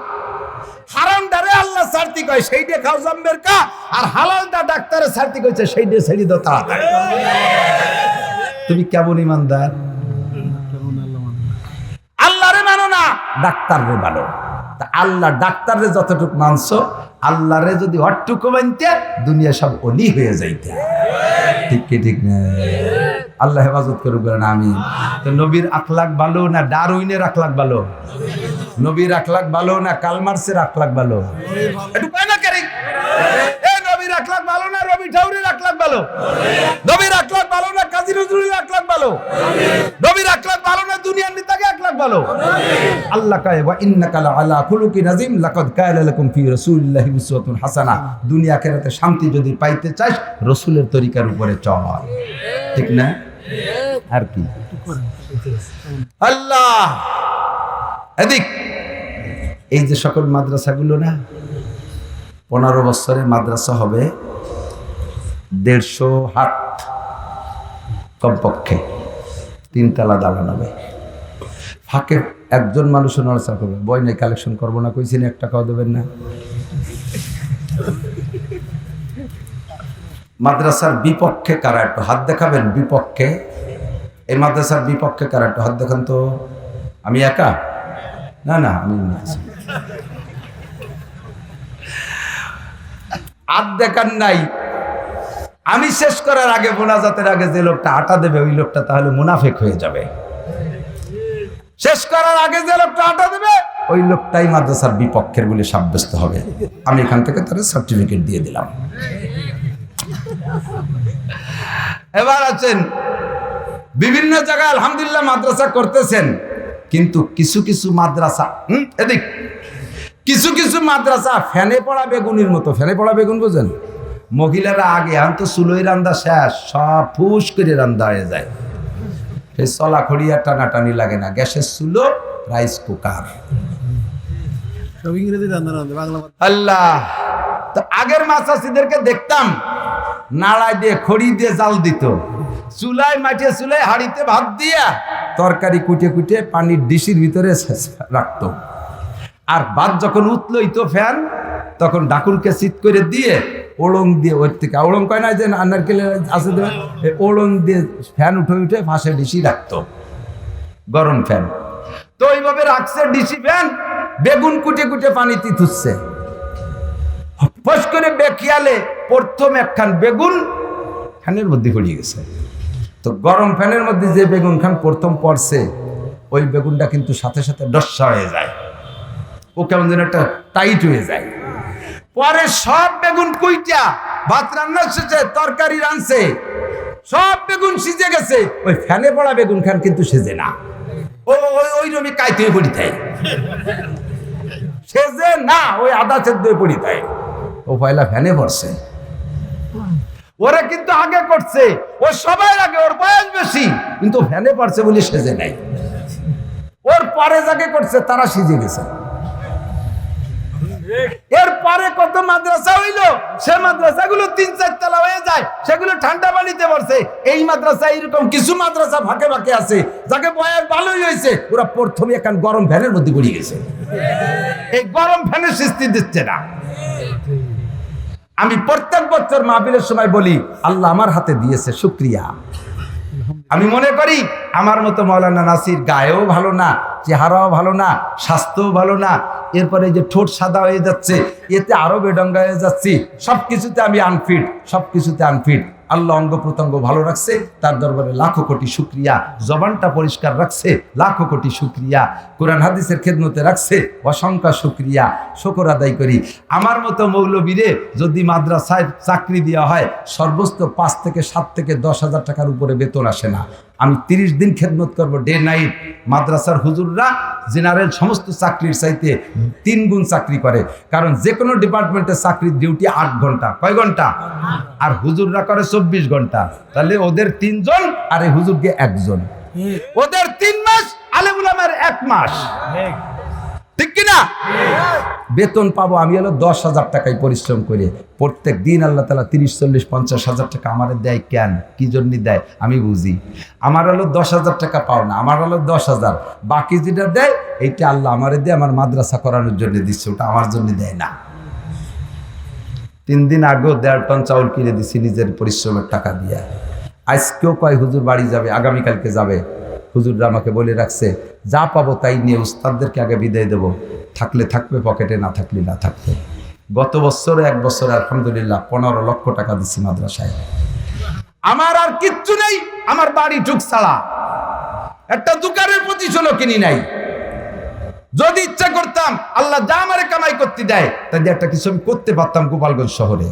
হারামটারে আল্লাহ ছাড়তি কয় সেইটা খাও জম্মের কা, আর হালালটা ডাক্তারে ছাড়তি কইছে সেইটা ছেড়ে দাও তাড়াতাড়ি। তুমি কেমন ইমানদার? আল্লাহরে মানো না, ডাক্তাররে মানো। আল্লাহ ডাক্তাররে যতটুকু মানছো, আল্লাহরে যদি অটুকু মানতে, দুনিয়া সব অলি হয়ে যাইতে। ঠিক কি ঠিক না? আল্লাহ হেফাজত করুক না। আমি তো নবীর আখলাক ভালো না ডারউইনের আখলাক ভালো? নবীর আখলাক ভালো না কালমার্সের আখলাক ভালো? একটু কয় না কারি, এই নবীর আখলাক ভালো না রবি ঠাউরের আখলাক ভালো? নবীর আখলাক ভালো না কাজী নজরুলের আখলাক ভালো? নবীর আখলাক ভালো না দুনিয়ার নেতাকে আখলাক ভালো? আল্লাহ কয় ওয়া ইন্নাকা লাআলা খুলুকিন আযীম লাকাদ কানা লাকুম ফি রাসূলিল্লাহি উসওয়াতুন হাসানাহ। দুনিয়া আখিরাতে শান্তি যদি পাইতে চাস, রাসূলের তরিকার উপরে চল। ঠিক না? আর কি আল্লাহ এদিক এই যে সকল মাদ্রাসাগুলো না, 15 বছরে মাদ্রাসা হবে 150 হাত কমপক্ষে, 3 তলা দালান হবে। ফাঁকে একজন মানুষও নড়াচড়া করবে, বই নেই কালেকশন করবো না, কইছেন 1 টাকাও দেবেন না। মাদ্রাসার বিপক্ষে কারা একটু হাত দেখাবেন? বিপক্ষে, এই মাদ্রাসার বিপক্ষে কারা একটু হাত দেখান তো। আমি একা? না না, আমি হাত দেখান নাই। আমি শেষ করার আগে, মোনাজাতের আগে যে লোকটা আটা দেবে, ওই লোকটা তাহলে মুনাফিক হয়ে যাবে। শেষ করার আগে যে লোকটা আটা দেবে, ওই লোকটাই মাদ্রাসার বিপক্ষের বলে সাব্যস্ত হবে। আমি এখান থেকে তার সার্টিফিকেট দিয়ে দিলাম। এবার আছেন বিভিন্ন জায়গায় আলহামদুলিল্লাহ মাদ্রাসা করতেছেন, কিন্তু কিছু কিছু মাদ্রাসা এদিক কিছু কিছু মাদ্রাসা ফ্যানে পড়া বেগুনের মতো। ফ্যানে পড়া বেগুন বোঝেন? মহিলারা আগে আনতো চুলোই রান্দা শেষ, সব ফুস করে রান্দা হয়ে যায়, সেই চলা খড়িয়া টানাটানি লাগে না। গ্যাসের চুলো, রাইস কুকার, সব ইংরেজি রান্না বাংলা। আল্লাহ, তো আগের মাছাসিদেরকে দেখতাম নাড়াই দিয়ে খড়ি দিয়ে জাল দিত, চুলায় মাটিয়ে চুলায় হাড়িতে ভাত দিয়া তরকারি কুটে কুটে পানির ডিশির ভিতরে রাখতো। আর ভাত যখন উতলইতো ফ্যান, তখন ডাকুলকে চিত করে দিয়ে ওড়ং দিয়ে, ওর থেকে ওড়ং কয় না যে নারকেলে আছে দেবেন, ওড়ং দিয়ে ফ্যান উঠে উঠে ফাঁসে ডিশি রাখতো, গরম ফ্যান। তো ওইভাবে রাখছে ডিশি ফ্যান, বেগুন কুটে কুটে পানিতে থুচ্ছে। ফস করে বেখিয়ালে প্রথম একখান বেগুন ফ্যানের মধ্যে পড়িয়ে গেছে। তো গরম ফ্যানের মধ্যে যে বেগুন খান প্রথম পড়ছে, ওই বেগুনটা কিন্তু সাথে সাথে ডস্যা হয়ে যায়, ও কেমন যেন একটা টাইট হয়ে যায়। পরে সব বেগুন কুইটা ভাত রান্না শেষে তরকারি রানছে, সব বেগুন সিজে গেছে, ওই ফ্যানে পড়া বেগুন খান কিন্তু সেজে না, ওই রমি কাইতে পড়ি থাকে, সেজে না, ওই আদা সেদ্ধ পড়ি থাকে। ও পয়লা ফ্যানে পড়ছে, ওরা কিন্তু আগে করছে, ও সবাই আগে, ওর বয়স বেশি কিন্তু ফ্যানে পড়ছে বলে সেজে নাই। ওর পরে যাকে করছে তারা সিজে গেছে। এরপরে কত মাদ্রাসা হইলো, সে মাদ্রাসাগুলো 3-4 তলা হয়ে যায়, সেগুলো ঠান্ডা পানিতে পড়ছে। এই মাদ্রাসা এরকম কিছু মাদ্রাসা ফাঁকে ফাঁকে আছে, যাকে বয়স ভালোই হয়েছে, ওরা প্রথমে এখন গরম ফ্যানের মধ্যে পড়ে গেছে। এই গরম ফ্যানের সৃষ্টি দিচ্ছে না। আমি প্রত্যেক বছর মাহফিলের সময় বলি, আল্লাহ আমার হাতে দিয়েছে, শুকরিয়া। আমি মনে করি আমার মতো মাওলানা নাসির গায়েও ভালো না, চেহারাও ভালো না, স্বাস্থ্যও ভালো না, এরপরে যে ঠোঁট সাদা হয়ে যাচ্ছে, এতে আরো বেডঙ্গা হয়ে যাচ্ছি, সবকিছুতে আমি আনফিট, সবকিছুতে আনফিট। আল্লাহ অঙ্গ প্রত্যঙ্গ ভালো রাখছে, তার দরবারে লাখো কোটি শুকরিয়া। জবানটা পরিষ্কার রাখছে, লাখো কোটি শুকরিয়া। কোরআন হাদিসের খেদমতে রাখছে, অসংখ্য শুকরিয়া। শুকর আদায় করি। আমার মতো মৌলবীরে যদি মাদ্রাসায় চাকরি দেওয়া হয়, সর্বোচ্চ 5 থেকে 7 থেকে 10,000 টাকার উপরে বেতন আসে না। আমি 30 দিন খেদমত করব, ডে নাইট। মাদ্রাসার হুজুররা জেনারেল সমস্ত চাকরির চাইতে 3 গুণ চাকরি করে, কারণ যে কোনো ডিপার্টমেন্টের চাকরির ডিউটি 8 ঘন্টা। কয় ঘন্টা? আর হুজুররা করে 24 ঘন্টা। তাহলে ওদের 3 জন আর এই হুজুরকে 1 জন, ওদের 3 মাস, আলেম উলামার 1 মাস, ঠিক কিনা? বেতন পাবো আমি হলো 10,000 টাকায় পরিশ্রম করে প্রত্যেক দিন। আল্লাহ তাআলা 30, 40, 50,000 টাকা আমার দেয় কেন, কি জন্য দেয় আমি বুঝি। আমার হলো 10,000 টাকা পাও না, আমার হলো 10,000, বাকি যেটা দেয় এইটা আল্লাহ আমারে দেয়, আমার মাদ্রাসা করানোর জন্য দিচ্ছে, ওটা আমার জন্য দেয় না। 3 দিন আগেও 1.5 টন চাউল কিনে দিছি নিজের পরিশ্রমের টাকা দিয়ে। আজকেও কয় হুজুর বাড়ি যাবে, আগামীকালকে যাবে। হুজুররা আমাকে বলে রাখছে, যা পাবো তাই নিয়ে উস্তাদদেরকে আগে বিদায় দেবো, থাকলে থাকবে পকেটে, না থাকলে না থাকবে। গত বছরে 1 বছরে আলহামদুলিল্লাহ 15 লক্ষ টাকা দিচ্ছি মাদ্রাসায়। আমার আর কিচ্ছু নেই, আমার বাড়ি ঢুক ছাড়া একটা দোকানের প্রতিশোধও কিনি নাই। যদি ইচ্ছা করতাম, আল্লাহ যা আমারে কামাই করতে দেয় তাই একটা কিছু আমি করতে পারতাম গোপালগঞ্জ শহরে,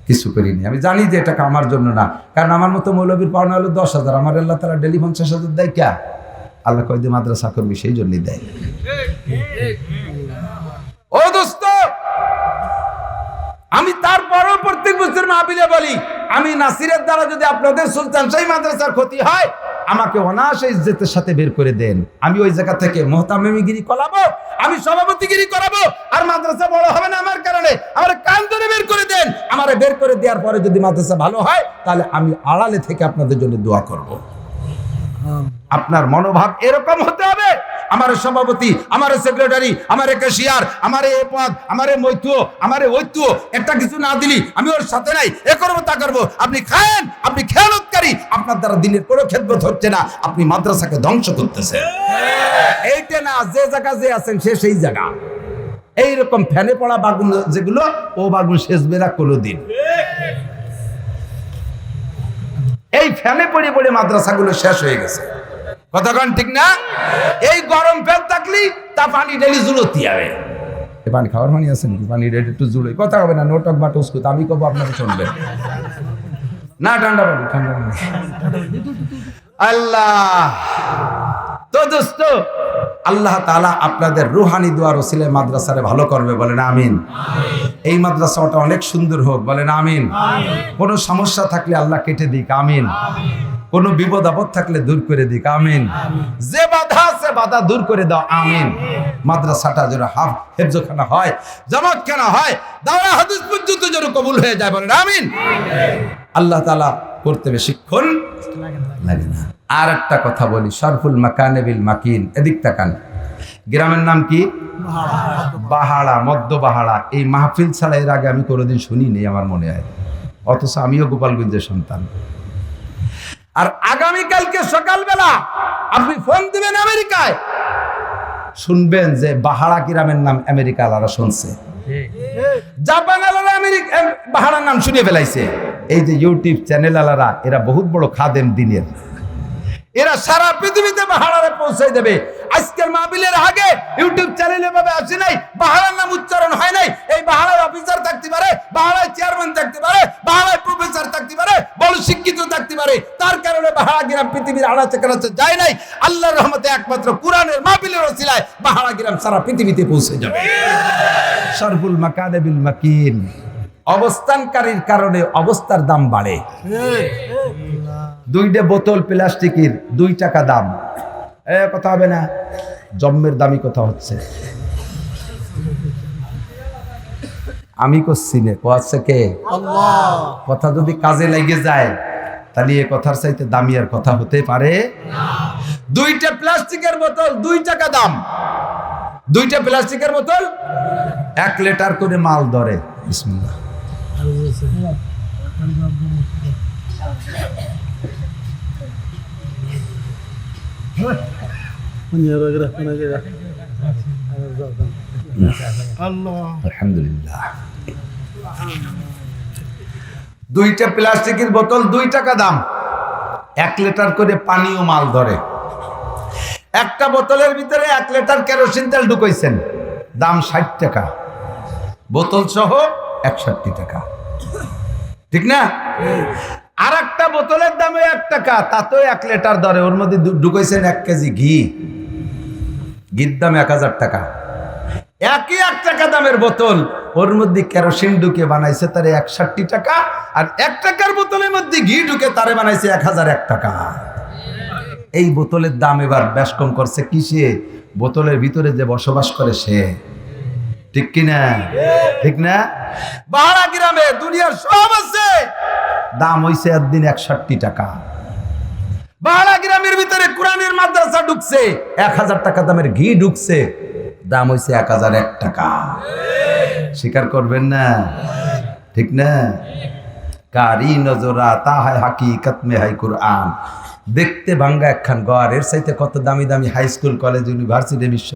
কিছু করিনি। আমি জানি যে এটা আমার জন্য না, কারণ আমার মতো মৌলবীর পাওনা হলো 10,000, আমার আল্লাহ তাআলা ডেলি 50,000 দেয় কে? আল্লাহ কয় দিয়ে মাদ্রাসা করবি, সেই জন্যই দেয়। ও দোস্ত, আমি তারপরও প্রত্যেক বছর মাহফিলে বলি, আমি নাসিরের দ্বারা যদি আপনাদের সুলতান শাহী মাদ্রাসার ক্ষতি হয়, আমাকে অনায়াসে ইজ্জতের সাথে বের করে দেন। আমি ওই জায়গা থেকে মোহতামিমিগিরি করাবো, আমি সভাপতিগিরি করাবো, আর মাদ্রাসা বড় হবে না আমার কারণে। আমার কান ধরে বের করে দেন। আমারে বের করে দেওয়ার পরে যদি মাদ্রাসা ভালো হয়, তাহলে আমি আড়ালে থেকে আপনাদের জন্য দোয়া করব। আপনার মনোভাব এরকম হতে হবে। আমার সভাপতি, আমার সেক্রেটারি, আমার ক্যাশিয়ার, আমার এ পদ, আমার মৈত্র, আমার ঐত্য, একটা কিছু না দিলি আমি ওর সাথে নাই, এ করবো তা করবো। আপনি খায়েন, আপনি খেয়ালতকারী, আপনার দ্বারা দিনের কোনো খেদমত হচ্ছে না, আপনি মাদ্রাসাকে ধ্বংস করতেছেন। এইটা না, যে জায়গা যে আছেন সে সেই জায়গা। এইরকম ফ্যানে পড়া বাগুন যেগুলো, ও বাগুন সেচবে না কোনোদিন। এই ফ্যানে পড়ে পড়ে মাদ্রাসাগুলো শেষ হয়ে গেছে। কতক্ষণ ঠিক না? এই গরম ফ্যান থাকলেই তা পানি ডেলি জুলতি হবে। পানি খাওয়ার পানি আছে নাকি? পানি রেডি একটু জুড়ে কথা হবে না, নোটক বা টুস্কুত আমি কব, আপনাকে শুনবেন না। ঠান্ডা পানি, ঠান্ডা পানি। আল্লাহ তো দোস্ত, আল্লাহ তাআলা আপনাদের রুহানি দোয়ার ওসিলায় মাদ্রাসারে ভালো করবে, বলেন আমিন। এই মাদ্রাসাটা অনেক সুন্দর হোক, বলেন আমিন। কোনো সমস্যা থাকলে আল্লাহ কেটে দিক, আমিন। কোনো বিপদ আপদ থাকলে দূর করে দিক, আমিন। যে বাধা আছে বাধা দূর করে দাও, আমিন। মাদ্রাসাটা যেন হেফজখানা হয়, জামাতখানা হয়, দাওরা হাদিস পর্যন্ত যেন কবুল হয়ে যায়, বলেন আমিন। আল্লাহ তাআলা করতে বেশিক্ষণ লাগে না। আর একটা কথা বলি, শরফুল মাকানে বিল মাকিন। এদিক তাকান, গ্রামের নাম কি? বাহাড়া, মধ্য বাহাড়া। এই মাহফিল ছাড়া এর আগে আমি কোনোদিন শুনিনি আমার মনে হয়, অথচ আমিও গোপালগঞ্জের সন্তান। আর আগামীকালকে সকালবেলা আপনি ফোন দিবেন আমেরিকায়, শুনবেন যে বাহাড়া গ্রামের নাম আমেরিকা আলারা শুনছে, জাপান আলারা আমেরিকা বাহাড়ার নাম শুনে ফেলাইছে। এই যে ইউটিউব চ্যানেল আলারা, এরা বহুত বড় খাদেম দিনের, এরা সারা পৃথিবীতে বাহারারে পৌঁছে দেবে। আজকের মাহফিলের আগে ইউটিউব চ্যানেলে ভাবে আসে নাই, বাহারার নাম উচ্চারণ হয় নাই। এই বাহারার অফিসার থাকতে পারে, বাহারার চেয়ারম্যান থাকতে পারে, বাহারার প্রফেসর থাকতে পারে, বড় শিক্ষিত থাকতে পারে, তার কারণে বাহারা গ্রাম পৃথিবীর আনাচে কানাচে যায় নাই। আল্লাহর রহমতে একমাত্র কোরআনের মাহফিলের ওসিলায় বাহারা গ্রাম সারা পৃথিবীতে পৌঁছে যাবে। শারফুল মাকানে বিল মাকিন, অবস্থানকারীর কারণে অবস্থার দাম বাড়ে। দুইটা বোতল প্লাস্টিকের 2 টাকা দাম, কথা হবে না? জম্মের দামি কথা হচ্ছে, আমি করছি না, কোয়াচ্ছে কে? কথা যদি কাজে লেগে যায় তাহলে এ কথার চাইতে দামি আর কথা হতে পারে? 2টা প্লাস্টিকের বোতল 2 টাকা দাম, 2টা প্লাস্টিকের বোতল 1 লিটার করে মাল ধরে। বিসমিল্লাহ। আলহামদুলিল্লাহ। 2টা প্লাস্টিকের বোতল 2 টাকা দাম, 1 লিটার করে পানীয় মাল ধরে। একটা বোতলের ভিতরে 1 লিটার কেরোসিন তেল ঢুকাইছেন, দাম 60 টাকা, বোতল সহ 61 টাকা, ঠিক না? আর একটা বোতলের দাম 1 টাকা, তাতেও 1 লিটার ধরে, ওর মধ্যে ঢুকাইছেন 1 কেজি ঘি, ঘির দাম 1000 টাকা। একই 1 টাকা দামের বোতল, ওর মধ্যে কেরোসিন ঢুকে বানাইছে তারে 61 টাকা, আর 1 টাকার বোতলের মধ্যে ঘি ঢুকে তারে বানাইছে 1001 টাকা। এই বোতলের দাম এবার বেশ কম করছে কিসে? বোতলের ভিতরে যে বসবাস করে সে, ঠিক কিনা? ঠিক না? বাহারা গ্রামে দুনিয়ার সব আছে, দাম হইছে একদিন 61 টাকা। বাহারা গ্রামের ভিতরে কোরআনের মাদ্রাসা ঢুকছে, 1000 টাকা দামের ঘি ঢুকছে, দাম হইছে 1001 টাকা। স্বীকার করবেন না? ঠিক না? কারি নজরা তাহায় হাকিকত মে হাই কুরআন। দেখতে ভাঙ্গা একখান ঘর, এর চাইতে কত দামি দামি হাই স্কুল, কলেজ, ইউনিভার্সিটি, বিশ্ব